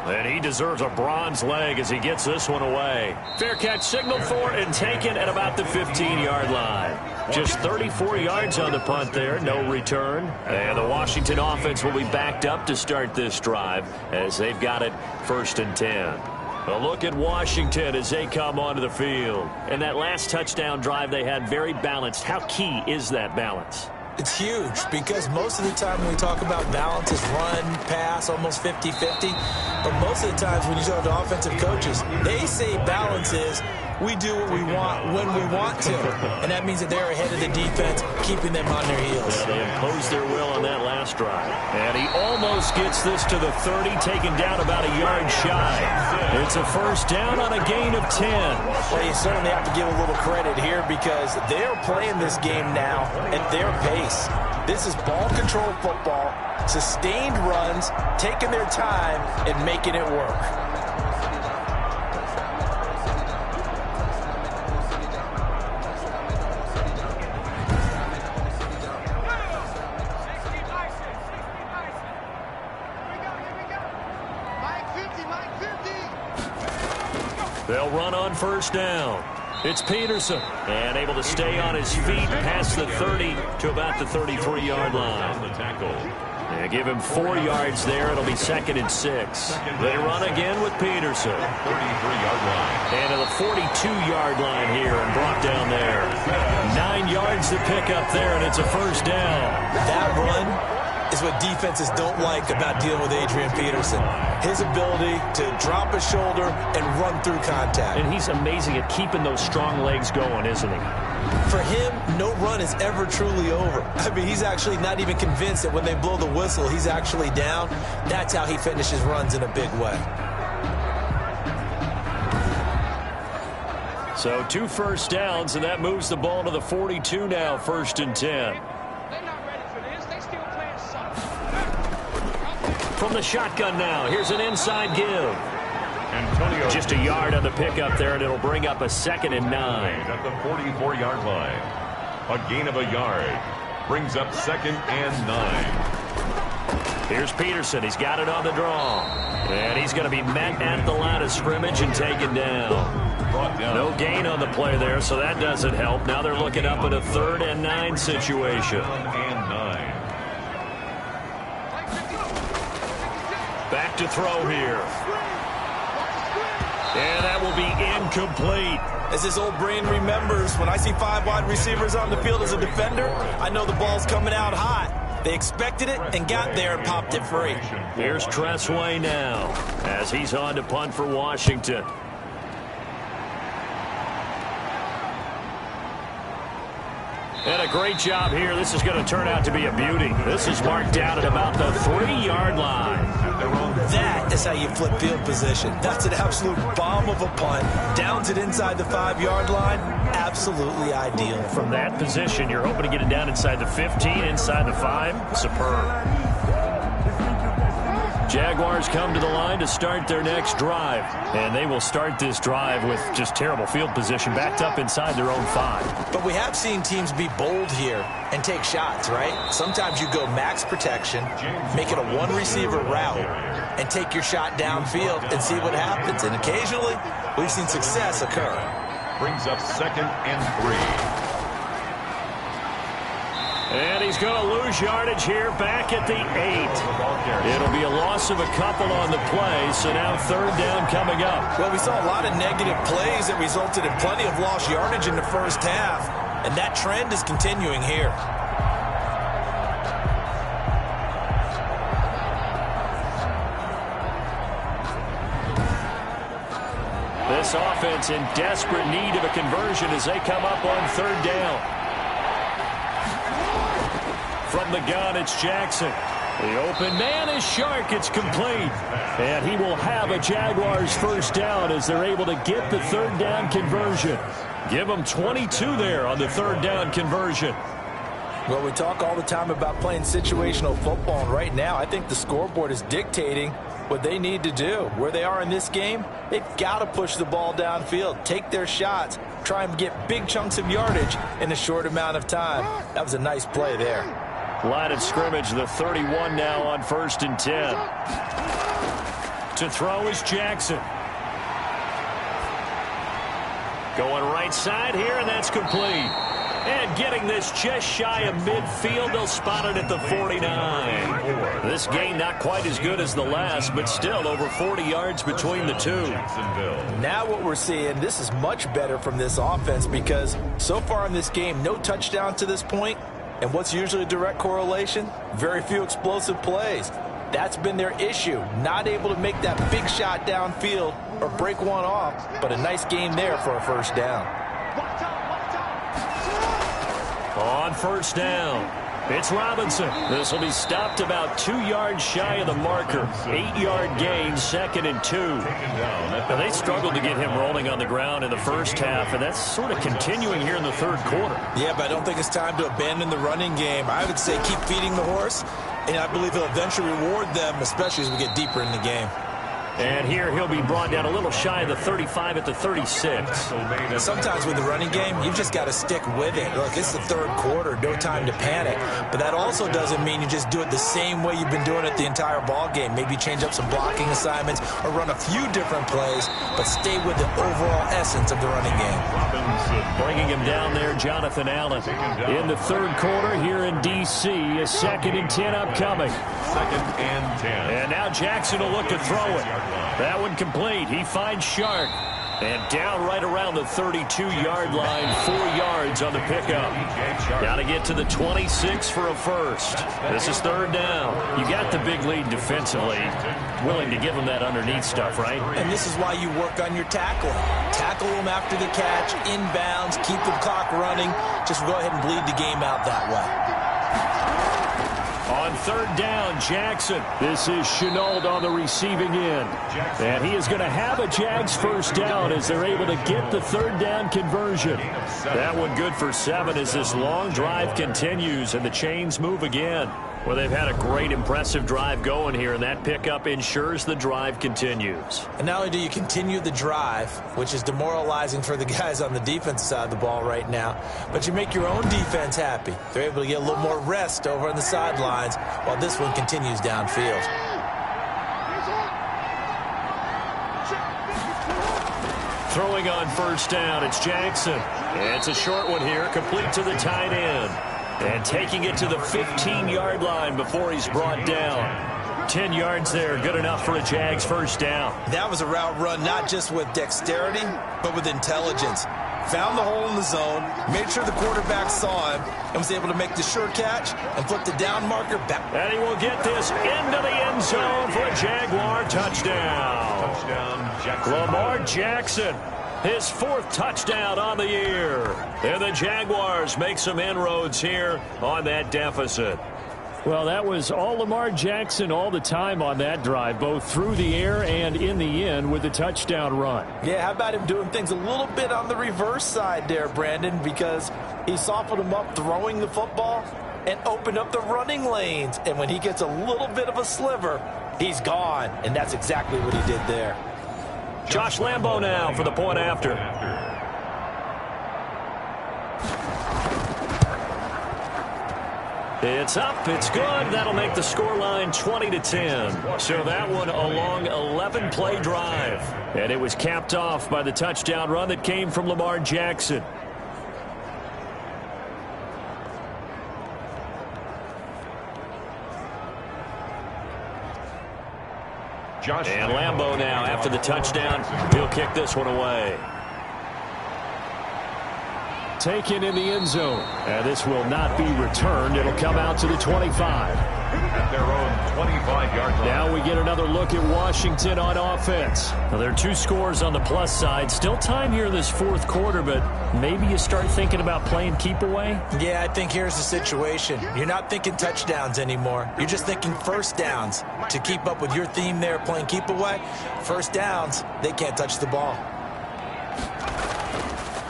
And he deserves a bronze leg as he gets this one away. Fair catch signaled for and taken at about the 15-yard line. Just 34 yards on the punt there, no return. And the Washington offense will be backed up to start this drive as they've got it 1st and 10. A look at Washington as they come onto the field. And that last touchdown drive they had very balanced. How key is that balance? It's huge because most of the time when we talk about balance, it's run, pass, almost 50-50. But most of the times when you talk to offensive coaches, they say balance is we do what we want when we want to. And that means that they're ahead of the defense, keeping them on their heels. Yeah, they imposed their will on that last drive. And he almost gets this to the 30, taken down about a yard shy. It's a first down on a gain of 10. Well, you certainly have to give a little credit here because they're playing this game now at their pace. This is ball control football, sustained runs, taking their time and making it work. They'll run on first down. It's Peterson, and able to stay on his feet past the 30 to about the 33-yard line. They give him 4 yards there. It'll be 2nd and 6. They run again with Peterson. 33-yard line. And to the 42-yard line here and brought down there. 9 yards to pick up there, and it's a first down. That run is what defenses don't like about dealing with Adrian Peterson. His ability to drop his shoulder and run through contact. And he's amazing at keeping those strong legs going, isn't he? For him, no run is ever truly over. I mean, he's actually not even convinced that when they blow the whistle, he's actually down. That's how he finishes runs in a big way. So 2 first downs, and that moves the ball to the 42 now, 1st and 10. From the shotgun now, here's an inside give. Antonio. Just a yard on the pickup there, and it'll bring up a 2nd and 9. At the 44-yard line. A gain of a yard. Brings up 2nd and 9. Here's Peterson. He's got it on the draw. And he's going to be met at the line of scrimmage and taken down. Brought down. No gain on the play there, so that doesn't help. Now they're looking up at a 3rd and 9 situation. 3rd and 9. Back to throw here. And that will be incomplete. As his old brain remembers, when I see 5 wide receivers on the field as a defender, I know the ball's coming out hot. They expected it and got there and popped it free. Here's Tressway now as he's on to punt for Washington. And a great job here. This is going to turn out to be a beauty. This is marked down at about the 3-yard line. That is how you flip field position. That's an absolute bomb of a punt. Downs it inside the 5-yard line. Absolutely ideal. From that position, you're hoping to get it down inside the 15, inside the 5. Superb. Jaguars come to the line to start their next drive. And they will start this drive with just terrible field position, backed up inside their own 5. But we have seen teams be bold here and take shots, right? Sometimes you go max protection, make it a 1-receiver route, and take your shot downfield and see what happens. And occasionally, we've seen success occur. Brings up 2nd and 3. And he's going to lose yardage here back at the 8. It'll be a loss of a couple on the play, so now 3rd down coming up. Well, we saw a lot of negative plays that resulted in plenty of lost yardage in the first half, and that trend is continuing here. This offense in desperate need of a conversion as they come up on 3rd down. From the gun, it's Jackson. The open man is Shark. It's complete. And he will have a Jaguars first down as they're able to get the 3rd down conversion. Give them 22 there on the 3rd down conversion. Well, we talk all the time about playing situational football, and right now I think the scoreboard is dictating what they need to do. Where they are in this game, they've got to push the ball downfield, take their shots, try and get big chunks of yardage in a short amount of time. That was a nice play there. Line of scrimmage, the 31 now on 1st and 10. To throw is Jackson. Going right side here, and that's complete. And getting this just shy of midfield, they'll spot it at the 49. This gain not quite as good as the last, but still over 40 yards between the two. Now what we're seeing, this is much better from this offense because so far in this game, no touchdown to this point. And what's usually a direct correlation? Very few explosive plays. That's been their issue, not able to make that big shot downfield or break one off, but a nice game there for a first down. On first down, it's Robinson. This will be stopped about 2 yards shy of the marker. 8-yard gain, 2nd and 2. Now, they struggled to get him rolling on the ground in the first half, and that's sort of continuing here in the third quarter. Yeah, but I don't think it's time to abandon the running game. I would say keep feeding the horse, and I believe he'll eventually reward them, especially as we get deeper in the game. And here he'll be brought down a little shy of the 35 at the 36. Sometimes with the running game, you've just got to stick with it. Look, it's the third quarter, no time to panic. But that also doesn't mean you just do it the same way you've been doing it the entire ball game. Maybe change up some blocking assignments or run a few different plays, but stay with the overall essence of the running game. Bringing him down there, Jonathan Allen. In the third quarter here in D.C., a 2nd and 10 upcoming. 2nd and 10. And now Jackson will look to throw it. That one complete. He finds Shark. And down right around the 32-yard line, 4 yards on the pickup. Got to get to the 26 for a first. This is third down. You got the big lead defensively. Willing to give them that underneath stuff, right? And this is why you work on your tackling. Tackle them after the catch, inbounds, keep the clock running. Just go ahead and bleed the game out that way. On third down, Jackson. This is Shenault on the receiving end. And he is going to have a Jags first down as they're able to get the third down conversion. That one good for 7 as this long drive continues and the chains move again. Well, they've had a great, impressive drive going here, and that pickup ensures the drive continues. And not only do you continue the drive, which is demoralizing for the guys on the defensive side of the ball right now, but you make your own defense happy. They're able to get a little more rest over on the sidelines while this one continues downfield. Throwing on first down, it's Jackson. And it's a short one here, complete to the tight end. And taking it to the 15-yard line before he's brought down. 10 yards there, good enough for a Jags first down. That was a route run not just with dexterity, but with intelligence. Found the hole in the zone, made sure the quarterback saw him, and was able to make the sure catch and flip the down marker back. And he will get this into the end zone for a Jaguar touchdown. Lamar Jackson. His 4th touchdown on the year. And the Jaguars make some inroads here on that deficit. Well, that was all Lamar Jackson all the time on that drive, both through the air and in the end with the touchdown run. Yeah, how about him doing things a little bit on the reverse side there, Brandon, because he softened him up throwing the football and opened up the running lanes. And when he gets a little bit of a sliver, he's gone. And that's exactly what he did there. Josh Lambo now for the point after. It's up, it's good. That'll make the scoreline 20-10. So that one a long 11-play drive. And it was capped off by the touchdown run that came from Lamar Jackson. And Lambo now after the touchdown. He'll kick this one away. Taken in the end zone. And this will not be returned. It'll come out to the 25. At their own 25-yard line. Now we get another look at Washington on offense. Now, there are 2 scores on the plus side. Still time here in this fourth quarter, but maybe you start thinking about playing keep away? Yeah, I think here's the situation. You're not thinking touchdowns anymore. You're just thinking first downs. To keep up with your theme there, playing keep away, first downs, they can't touch the ball.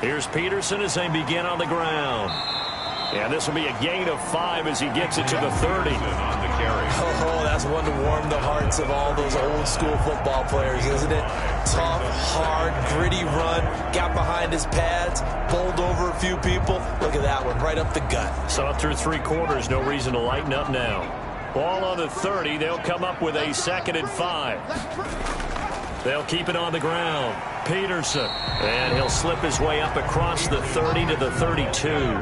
Here's Peterson as they begin on the ground. And this will be a gain of 5 as he gets it to the 30. Oh, that's one to warm the hearts of all those old school football players, isn't it? Tough, hard, gritty run, got behind his pads, bowled over a few people. Look at that one, right up the gut. Saw through 3 quarters, no reason to lighten up now. Ball on the 30, they'll come up with a 2nd and 5. They'll keep it on the ground. Peterson, and he'll slip his way up across the 30 to the 32.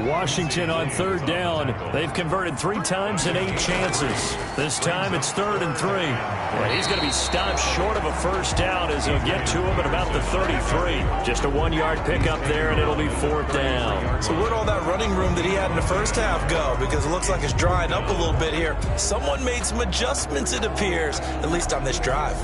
Washington on third down. They've converted 3 times in 8 chances. This time it's 3rd and 3. And he's going to be stopped short of a first down as he'll get to him at about the 33. Just a 1-yard pickup there, and it'll be 4th down. So where'd all that running room that he had in the first half go? Because it looks like it's drying up a little bit here. Someone made some adjustments, it appears, at least on this drive.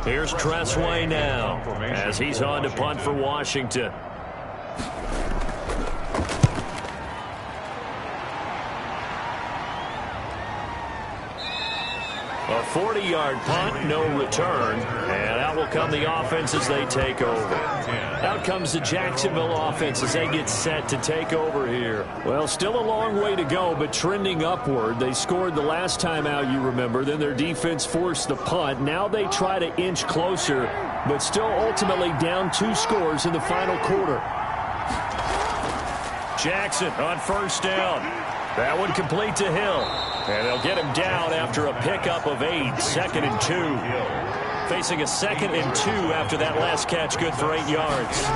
Here's Tressway now as he's on to punt for Washington. A 40-yard punt, no return, and out will come the offense as they take over. Out comes the Jacksonville offense as they get set to take over here. Well, still a long way to go, but trending upward. They scored the last time out, you remember. Then their defense forced the punt. Now they try to inch closer, but still ultimately down 2 scores in the final quarter. Jackson on first down. That one complete to Hill. And they'll get him down after a pickup of 8, 2nd and 2. Facing a 2nd and 2 after that last catch, good for 8 yards.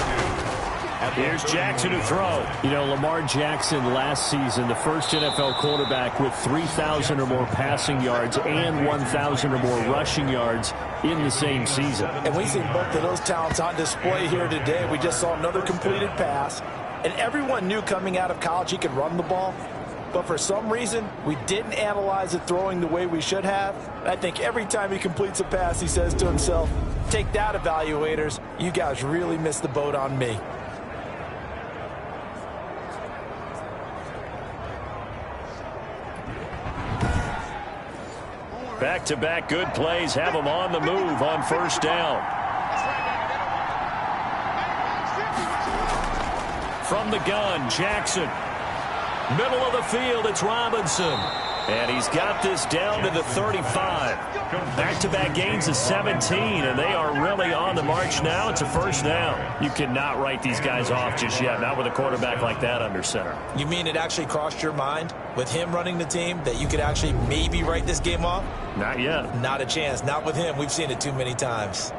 Here's Jackson to throw. You know, Lamar Jackson last season, the first NFL quarterback with 3,000 or more passing yards and 1,000 or more rushing yards in the same season. And we see both of those talents on display here today. We just saw another completed pass. And everyone knew coming out of college he could run the ball. But for some reason, we didn't analyze it throwing the way we should have. I think every time he completes a pass, he says to himself, take that, evaluators. You guys really missed the boat on me. Back-to-back good plays have them on the move on first down. From the gun, Jackson. Middle of the field, it's Robinson. And he's got this down to the 35. Back-to-back gains of 17, and they are really on the march now. It's a first down. You cannot write these guys off just yet, not with a quarterback like that under center. You mean it actually crossed your mind with him running the team that you could actually maybe write this game off? Not yet. Not a chance. Not with him. We've seen it too many times.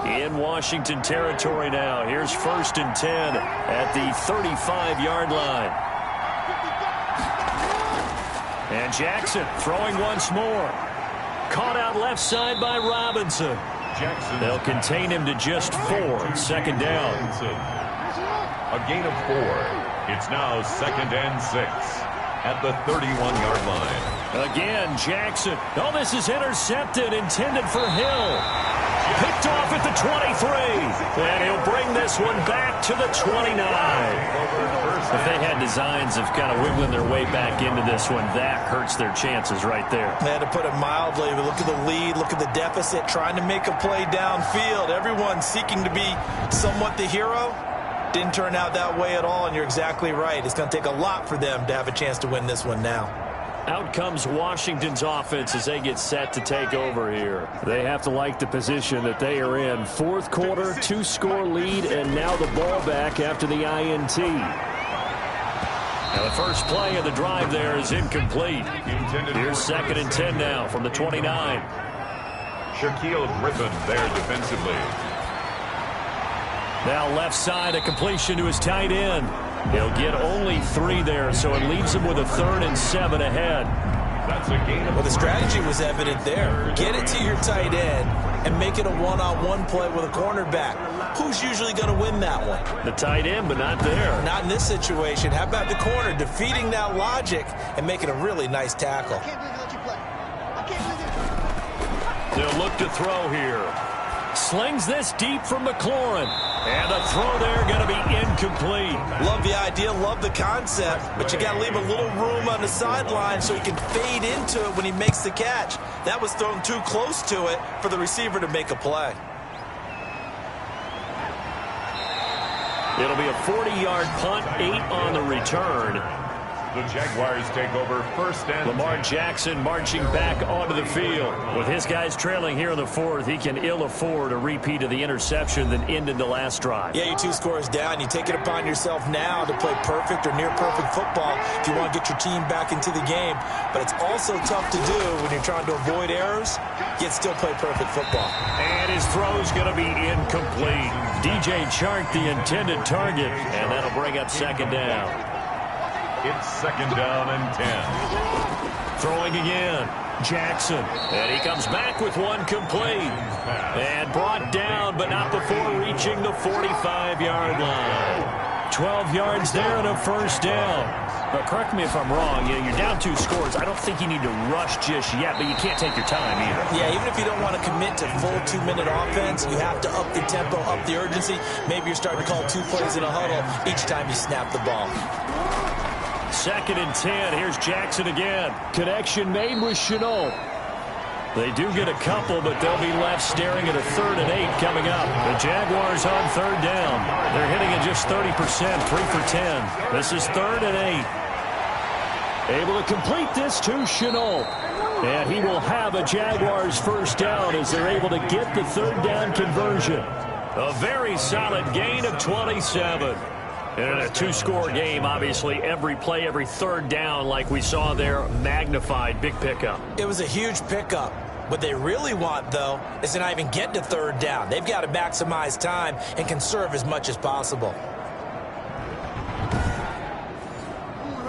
In Washington territory now. Here's 1st and 10 at the 35-yard line. And Jackson throwing once more. Caught out left side by Robinson. They'll contain him to just 4. 2nd down. A gain of 4. It's now 2nd and 6 at the 31-yard line. Again, Jackson. Oh, this is intercepted, intended for Hill. Picked off at the 23. And he'll bring this one back to the 29. If they had designs of kind of wiggling their way back into this one, that hurts their chances right there. They had to put it mildly. But look at the lead. Look at the deficit. Trying to make a play downfield. Everyone seeking to be somewhat the hero. Didn't turn out that way at all, and you're exactly right. It's going to take a lot for them to have a chance to win this one now. Out comes Washington's offense as they get set to take over here. They have to like the position that they are in. 4th quarter, 2-score lead, and now the ball back after the INT. Now the first play of the drive there is incomplete. Here's 2nd and 10 now from the 29. Shaquille Griffin there defensively. Now left side, a completion to his tight end. He'll get only 3 there, so it leaves him with a 3rd and 7 ahead. That's a gain. Well, the strategy was evident there. Get it to your tight end and make it a one-on-one play with a cornerback. Who's usually going to win that one? The tight end, but not there. Not in this situation. How about the corner defeating that logic and making a really nice tackle? They'll look to throw here. Slings this deep from McLaurin. And the throw there going to be incomplete. Love the idea, love the concept, but you got to leave a little room on the sideline so he can fade into it when he makes the catch. That was thrown too close to it for the receiver to make a play. It'll be a 40-yard punt, 8 on the return. The Jaguars take over 1st and Lamar Jackson marching back onto the field. With his guys trailing here in the 4th, he can ill afford a repeat of the interception that ended the last drive. Yeah, you're 2 scores down. You take it upon yourself now to play perfect or near perfect football if you want to get your team back into the game. But it's also tough to do when you're trying to avoid errors, yet still play perfect football. And his throw's going to be incomplete. DJ Chark, the intended target, and that'll bring up 2nd down. It's 2nd down and 10. Throwing again. Jackson. And he comes back with one complete. And brought down, but not before reaching the 45-yard line. 12 yards there and a 1st down. But correct me if I'm wrong. You're down 2 scores. I don't think you need to rush just yet, but you can't take your time either. Yeah, even if you don't want to commit to full 2-minute offense, you have to up the tempo, up the urgency. Maybe you're starting to call 2 plays in a huddle each time you snap the ball. 2nd and 10. Here's Jackson again. Connection made with Shenault. They do get a couple, but they'll be left staring at a 3rd and 8 coming up. The Jaguars on 3rd down. They're hitting at just 30%, 3 for 10. This is 3rd and 8. Able to complete this to Shenault. And he will have a Jaguars first down as they're able to get the 3rd down conversion. A very solid gain of 27. And in a 2-score game, obviously, every play, every 3rd down, like we saw there, magnified. Big pickup. It was a huge pickup. What they really want, though, is to not even get to 3rd down. They've got to maximize time and conserve as much as possible.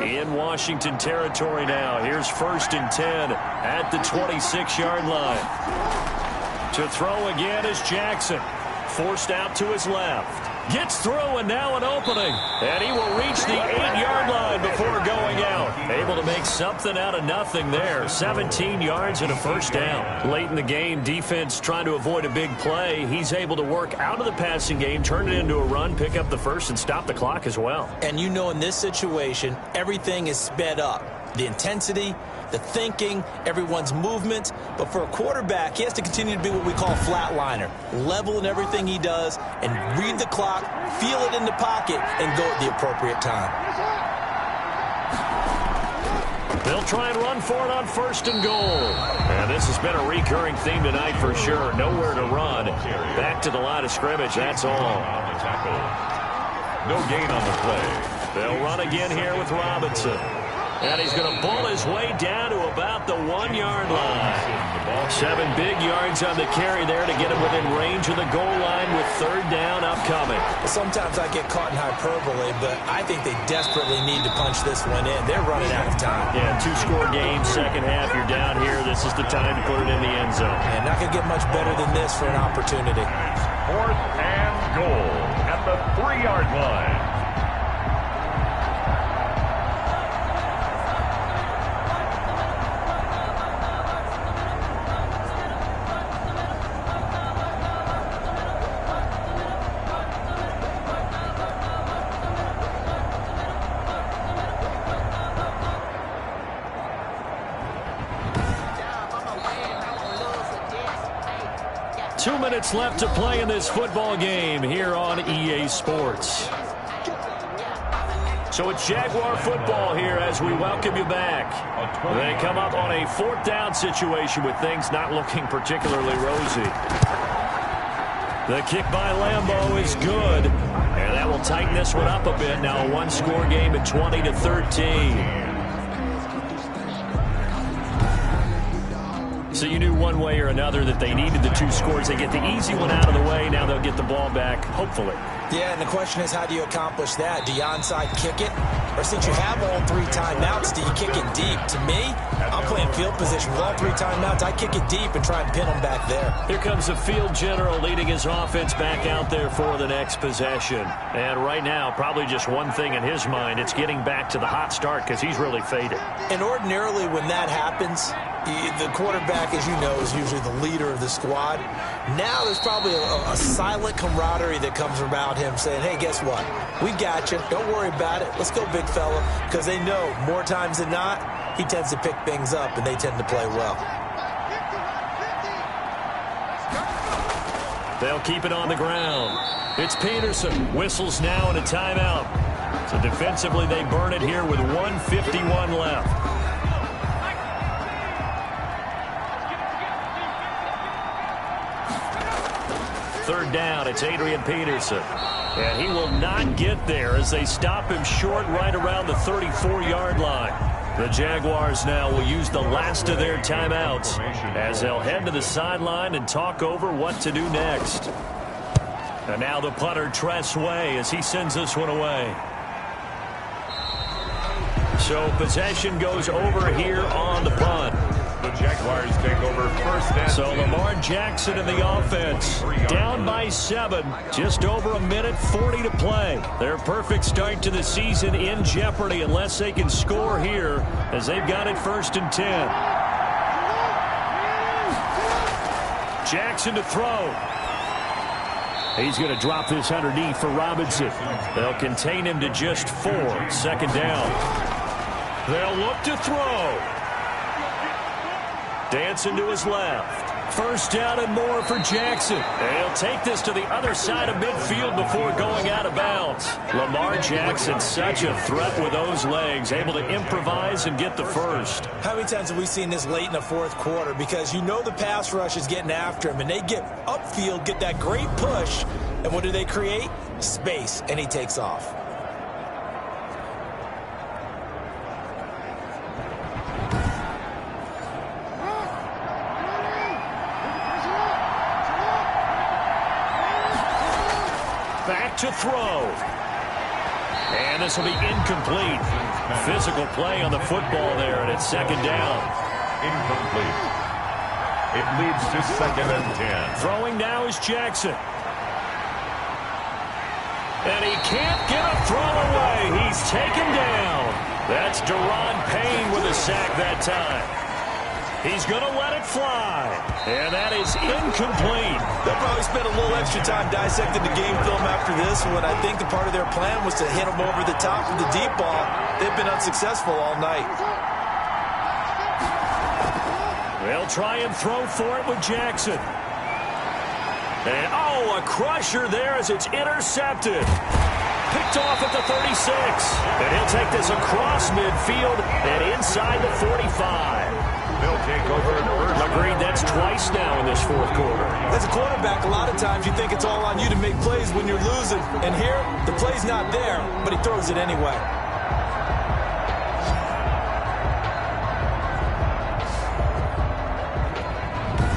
In Washington territory now. Here's 1st and 10 at the 26-yard line. To throw again is Jackson. Forced out to his left. Gets through, and now an opening. And he will reach the 8-yard line before going out. Able to make something out of nothing there. 17 yards and a first down. Late in the game, defense trying to avoid a big play. He's able to work out of the passing game, turn it into a run, pick up the first, and stop the clock as well. And you know in this situation, everything is sped up. The intensity, the thinking, everyone's movement. But for a quarterback, he has to continue to be what we call a flatliner. Level in everything he does and read the clock, feel it in the pocket, and go at the appropriate time. They'll try and run for it on 1st and goal. And this has been a recurring theme tonight for sure. Nowhere to run. Back to the line of scrimmage, that's all. No gain on the play. They'll run again here with Robinson. And he's going to bull his way down to about the 1-yard line. 7 big yards on the carry there to get him within range of the goal line with 3rd down upcoming. Sometimes I get caught in hyperbole, but I think they desperately need to punch this one in. They're running out of time. Yeah, 2-score game, second half, you're down here. This is the time to put it in the end zone. And not going to get much better than this for an opportunity. 4th and goal at the 3-yard line. Left to play in this football game here on EA Sports. So it's Jaguar football here as we welcome you back. They come up on a 4th down situation with things not looking particularly rosy. The kick by Lambeau is good, and that will tighten this one up a bit. Now a 1-score game at 20-13. So you knew one way or another that they needed the 2 scores. They get the easy one out of the way. Now they'll get the ball back, hopefully. Yeah, and the question is, how do you accomplish that? Do you onside kick it? Or since you have all 3 timeouts, do you kick it deep? To me, I'm playing field position with all 3 timeouts. I kick it deep and try and pin them back there. Here comes the field general leading his offense back out there for the next possession. And right now, probably just one thing in his mind. It's getting back to the hot start because he's really faded. And ordinarily when that happens, the quarterback, as you know, is usually the leader of the squad. Now there's probably a silent camaraderie that comes about him saying, hey, guess what? We got you. Don't worry about it. Let's go, big fella. Because they know more times than not, he tends to pick things up, and they tend to play well. They'll keep it on the ground. It's Peterson. Whistles now and a timeout. So defensively, they burn it here with 1:51 left. Third down, it's Adrian Peterson. And he will not get there as they stop him short right around the 34-yard line. The Jaguars now will use the last of their timeouts as they'll head to the sideline and talk over what to do next. And now the punter, Tress Way, as he sends this one away. So possession goes over here on the punt. Jaguars take over first and So Lamar Jackson in the offense, down by 7, just over a minute 40 to play. Their perfect start to the season in jeopardy unless they can score here as they've got it 1st and 10. Jackson to throw. He's going to drop this underneath for Robinson. They'll contain him to just 4. 2nd down. They'll look to throw. Dancing to his left. 1st down and more for Jackson. And he'll take this to the other side of midfield before going out of bounds. Lamar Jackson, such a threat with those legs, able to improvise and get the first. How many times have we seen this late in the 4th quarter? Because you know the pass rush is getting after him, and they get upfield, get that great push, and what do they create? Space, and he takes off. Back to throw. And this will be incomplete. Physical play on the football there, and it's 2nd down. incomplete. It leads to 2nd and 10. Throwing now is Jackson. And he can't get a throw away. He's taken down. That's Daron Payne with a sack that time. He's going to let it fly. And that is incomplete. They'll probably spend a little extra time dissecting the game film after this one. I think the part of their plan was to hit them over the top with the deep ball. They've been unsuccessful all night. They'll try and throw for it with Jackson. And, oh, a crusher there as it's intercepted. Picked off at the 36. And he'll take this across midfield and inside the 45. They'll take over first. Agreed, that's twice now in this 4th quarter. As a quarterback, a lot of times you think it's all on you to make plays when you're losing. And here, the play's not there, but he throws it anyway.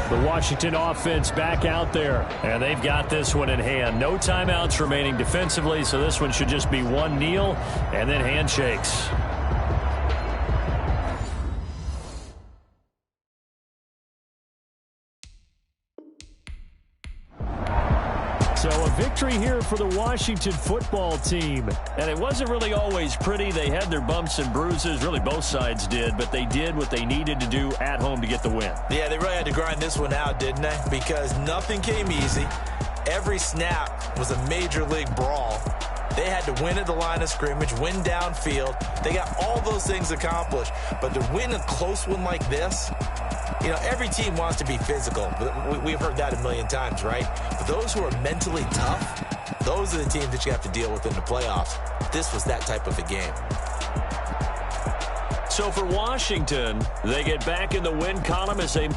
The Washington offense back out there, and they've got this one in hand. No timeouts remaining defensively, so this one should just be one kneel and then handshakes. So a victory here for the Washington football team. And it wasn't really always pretty. They had their bumps and bruises. Really, both sides did. But they did what they needed to do at home to get the win. Yeah, they really had to grind this one out, didn't they? Because nothing came easy. Every snap was a major league brawl. They had to win at the line of scrimmage, win downfield. They got all those things accomplished. But to win a close one like this, you know, every team wants to be physical. We've heard that a million times, right? But those who are mentally tough, those are the teams that you have to deal with in the playoffs. This was that type of a game. So for Washington, they get back in the win column as they...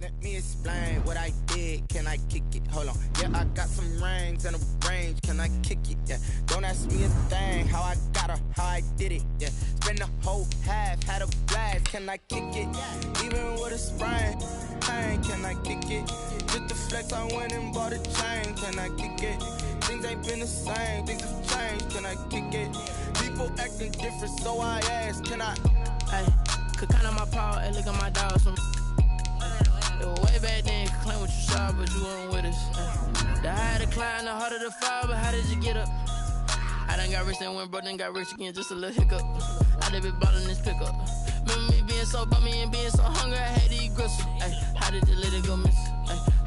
Let me explain what I did. Can I kick it? Hold on. Yeah, I got some rings and a range. Can I kick it? Yeah. Don't ask me a thing. How I got her, how I did it. Yeah. Spend the whole half, had a blast. Can I kick it? Even with a sprain. Can I kick it? Just the flex, I went and bought a chain. Can I kick it? Things ain't been the same. Things have changed. Can I kick it? People acting different, so I asked. Can I? Hey, could count on my power and look at my dogs from. Way back then, could claim what you saw, but you weren't with us. The higher the climb, the harder the fall, but how did you get up? I done got rich and went broke, then got rich again, just a little hiccup. I done been ballin' this pickup. Remember me being so bummy and being so hungry, I had to eat gristle. How did the lady go miss?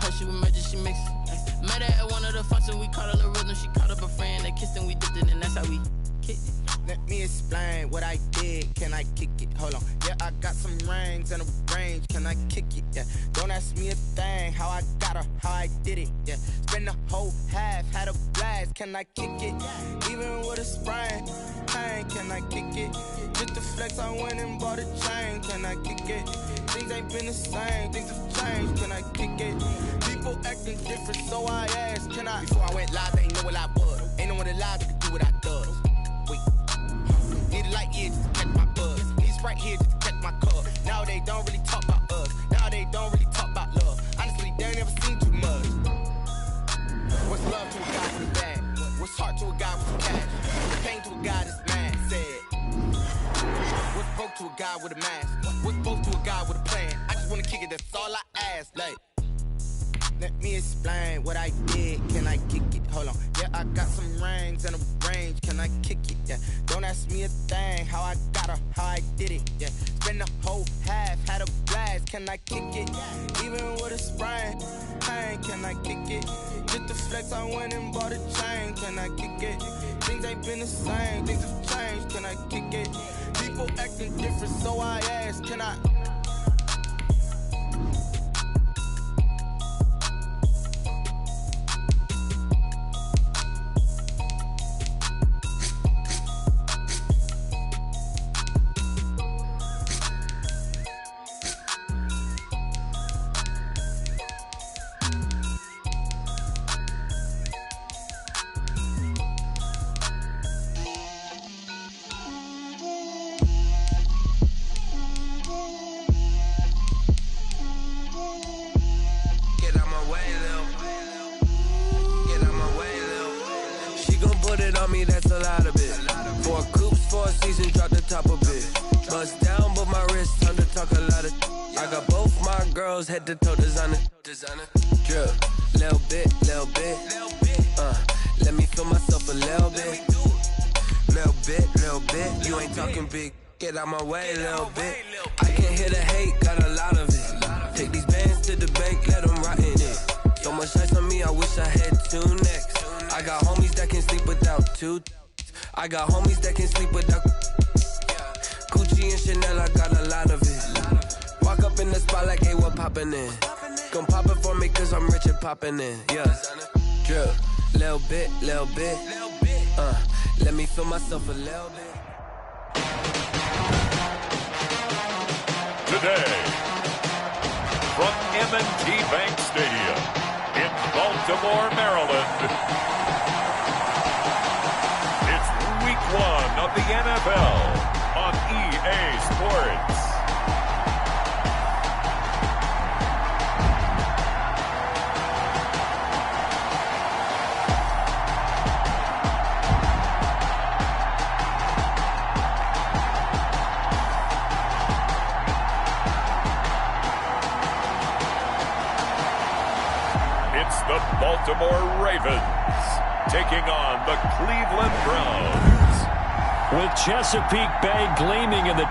How she with magic, she mix it. Met her at one of the functions, we caught her the rhythm. She caught up a friend, they kissed and we dipped it, and that's how we kicked it. Let me explain what I did. Can I kick it? Hold on. Yeah, I got some rings and a range. Can I kick it? Yeah. Don't ask me a thing. How I got her, how I did it. Yeah. Spend the whole half, had a blast. Can I kick it? Even with a sprain. Can I kick it? Just the flex, I went and bought a chain. Can I kick it? Things ain't been the same. Things have changed. Can I kick it? People acting different, so I asked. Can I? Before I went live, they ain't know what I was. Ain't no one alive that could do what I does. Wait. Need a light here just to catch my buzz. Need Sprite here just to catch my cup. Now they don't really talk about us. Now they don't really talk about love. Honestly, they ain't never seen too much. What's love to a guy with a bag? What's heart to a guy with cash? What's pain to a guy that's mad? Said. What's broke to a guy with a mask? Let me explain what I did. Can I kick it? Hold on. Yeah, I got some rings and a range. Can I kick it? Yeah. Don't ask me a thing. How I got her, how I did it. Yeah. Spend the whole half, had a blast. Can I kick it? Even with a sprain, pain. Can I kick it? Just the flex, I went and bought a chain. Can I kick it? Things ain't been the same. Things have changed. Can I kick it? People acting different, so I ask. Can I? That's a lot of it. 4 coops, 4 seasons, drop the top of it. Bust down, but my wrist, time to talk a lot of. I got both my girls head to toe designer. Drip, little bit. Let me feel myself a little bit. Little bit. You ain't talking big. Get out my way, little bit. I can't hear the hate, got a lot of it. Take these bands to the bank, let them rot in it. So much ice on me, I wish I had 2 necks. I got homies that can sleep without 2. I got homies that can sleep without Gucci and Chanel, I got a lot of it. Walk up in the spot like, hey, what poppin' in? Gon' pop it for me cause I'm rich and poppin' in. Yeah, drip, little bit. Let me feel myself a little bit. Today, from M&T Bank Stadium in Baltimore, Maryland, it's Week 1 of the NFL on EA Sports. It's the Baltimore Ravens taking on the Cleveland Browns. With Chesapeake Bay gleaming in the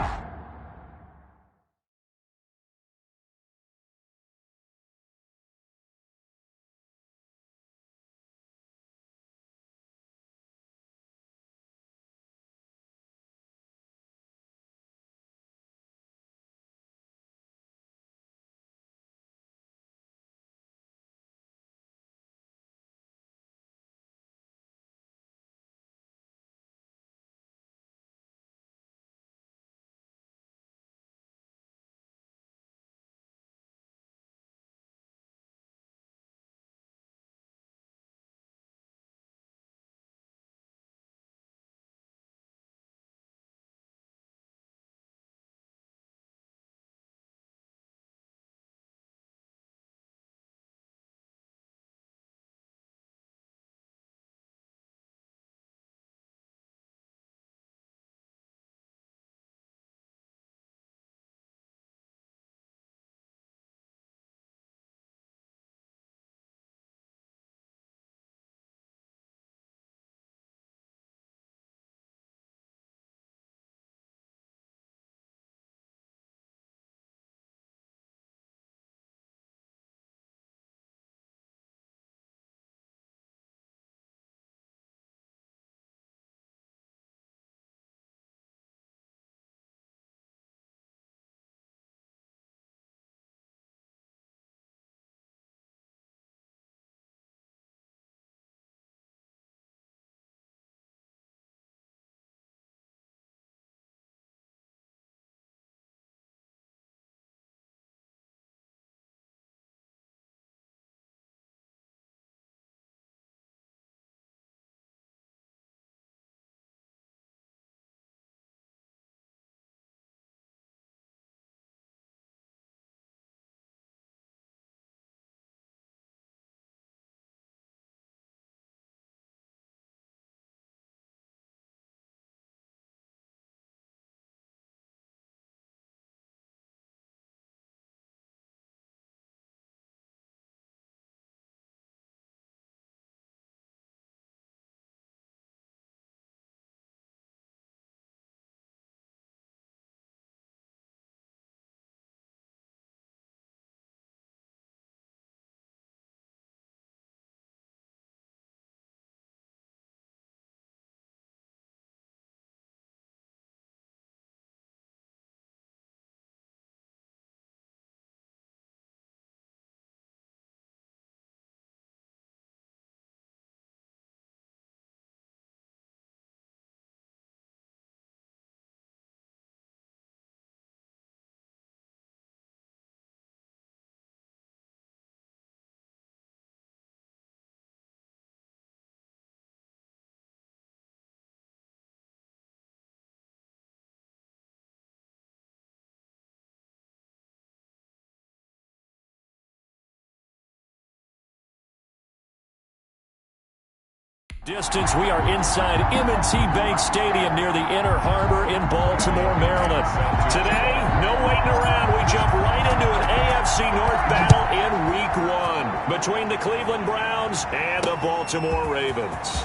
Distance, we are inside M&T Bank Stadium near the Inner Harbor in Baltimore, Maryland. Today, no waiting around. We jump right into an AFC North battle in Week 1 between the Cleveland Browns and the Baltimore Ravens.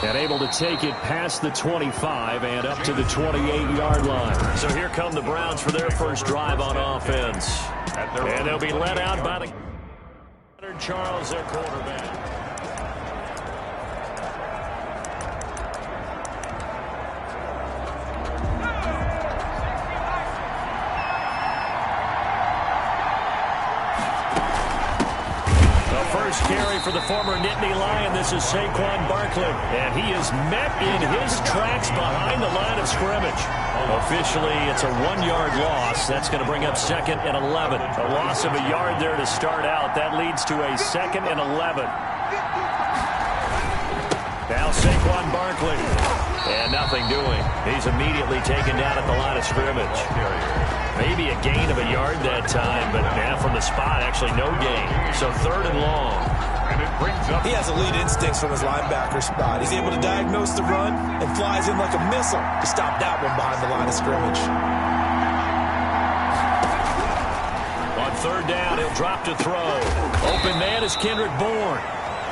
And able to take it past the 25 and up to the 28-yard line. So here come the Browns for their first drive on offense. And they'll be led out by the Charles, their quarterback. The first carry for the former Nittany Lion. This is Saquon Barkley. And he is met in his tracks behind the line of scrimmage. Officially, it's a 1-yard loss. That's going to bring up 2nd and 11. A loss of a yard there to start out. That leads to a 2nd and 11. Now Saquon Barkley. And nothing doing. He's immediately taken down at the line of scrimmage. Maybe a gain of a yard that time, but from the spot, actually no gain. So 3rd and long. He has elite instincts from his linebacker spot. He's able to diagnose the run and flies in like a missile to stop that one behind the line of scrimmage. On 3rd down, he'll drop to throw. Open man is Kendrick Bourne.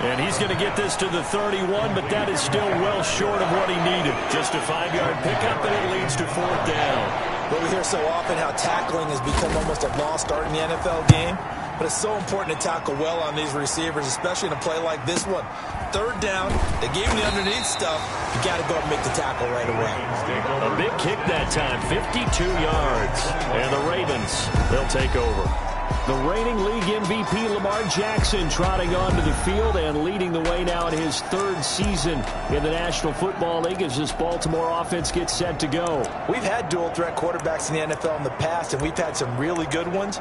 And he's going to get this to the 31, but that is still well short of what he needed. Just a 5-yard pickup, and it leads to 4th down. But we hear so often how tackling has become almost a lost art in the NFL game. But it's so important to tackle well on these receivers, especially in a play like this one. 3rd down, they gave him the underneath stuff. You got to go and make the tackle right away. A big kick that time, 52 yards. And the Ravens, they'll take over. The reigning league MVP Lamar Jackson trotting onto the field and leading the way now in his 3rd season in the National Football League as this Baltimore offense gets set to go. We've had dual-threat quarterbacks in the NFL in the past, and we've had some really good ones.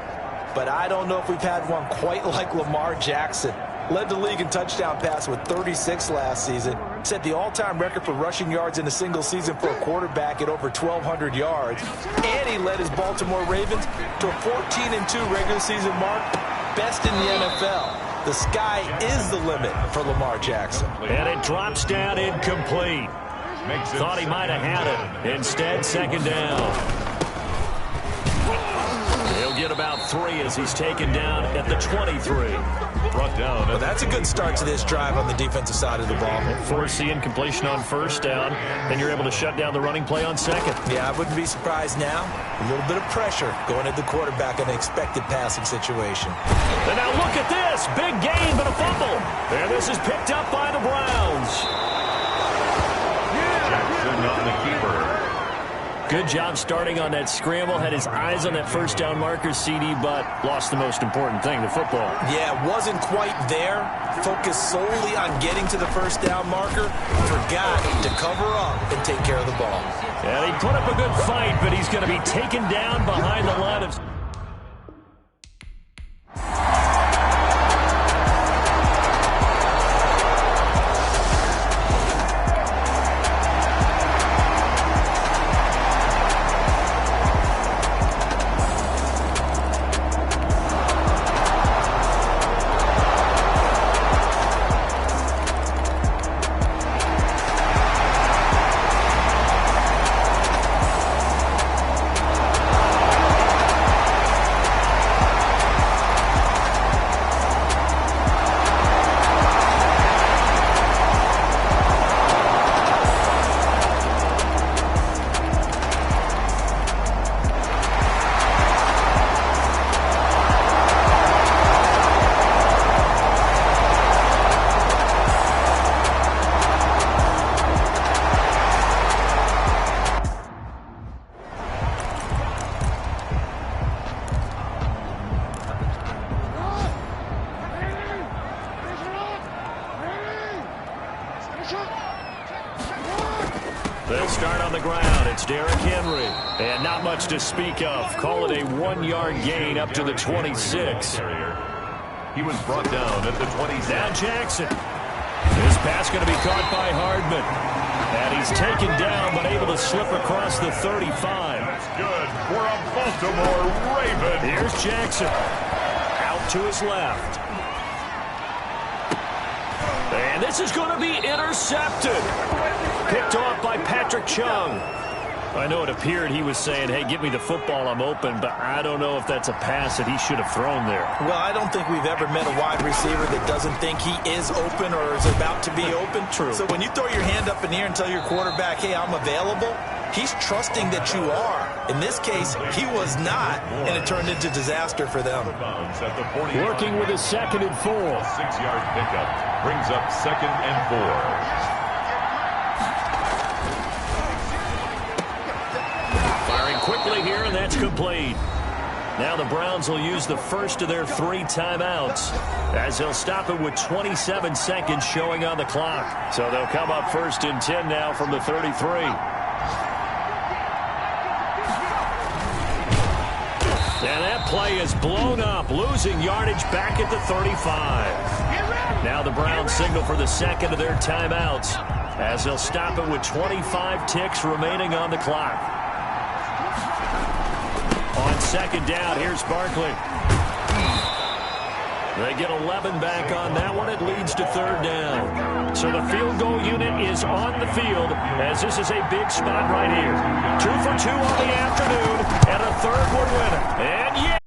But I don't know if we've had one quite like Lamar Jackson. Led the league in touchdown pass with 36 last season. Set the all-time record for rushing yards in a single season for a quarterback at over 1,200 yards. And he led his Baltimore Ravens to a 14-2 regular season mark. Best in the NFL. The sky is the limit for Lamar Jackson. And it drops down incomplete. Thought he might have had it. Instead, 2nd down. He'll get about 3 as he's taken down at the 23. Brought down. Well, that's a good start to this drive on the defensive side of the ball. Force the incompletion on 1st down, then you're able to shut down the running play on 2nd. Yeah, I wouldn't be surprised now. A little bit of pressure going at the quarterback in an expected passing situation. And now look at this. Big gain, but a fumble. And this is picked up by the Browns. Jackson on the keeper. Good job starting on that scramble. Had his eyes on that 1st down marker, CD, but lost the most important thing, the football. Yeah, wasn't quite there. Focused solely on getting to the 1st down marker. Forgot to cover up and take care of the ball. And he put up a good fight, but he's going to be taken down behind the line of... They'll start on the ground. It's Derrick Henry. And not much to speak of. Call it a 1-yard gain up to the 26. He was brought down at the 26. Now Jackson. This pass going to be caught by Hardman. And he's taken down but able to slip across the 35. That's good for a Baltimore Raven. Here's Jackson. Out to his left. And this is going to be intercepted. Picked off by Patrick Chung. I know it appeared he was saying, hey, give me the football, I'm open, but I don't know if that's a pass that he should have thrown there. Well, I don't think we've ever met a wide receiver that doesn't think he is open or is about to be open. True. So when you throw your hand up in the air and tell your quarterback, hey, I'm available, he's trusting that you are. In this case, he was not, and it turned into disaster for them. Working with a 2nd and 4. 6-yard pickup brings up 2nd and 4. Quickly here, and that's complete. Now the Browns will use the first of their 3 timeouts as they'll stop it with 27 seconds showing on the clock. So they'll come up 1st and 10 now from the 33. And that play is blown up, losing yardage back at the 35. Now the Browns signal for the 2nd of their timeouts as they'll stop it with 25 ticks remaining on the clock. On 2nd down, here's Barkley. They get 11 back on that one. It leads to 3rd down. So the field goal unit is on the field as this is a big spot right here. 2 for 2 on the afternoon and a 3rd one winner. And yeah!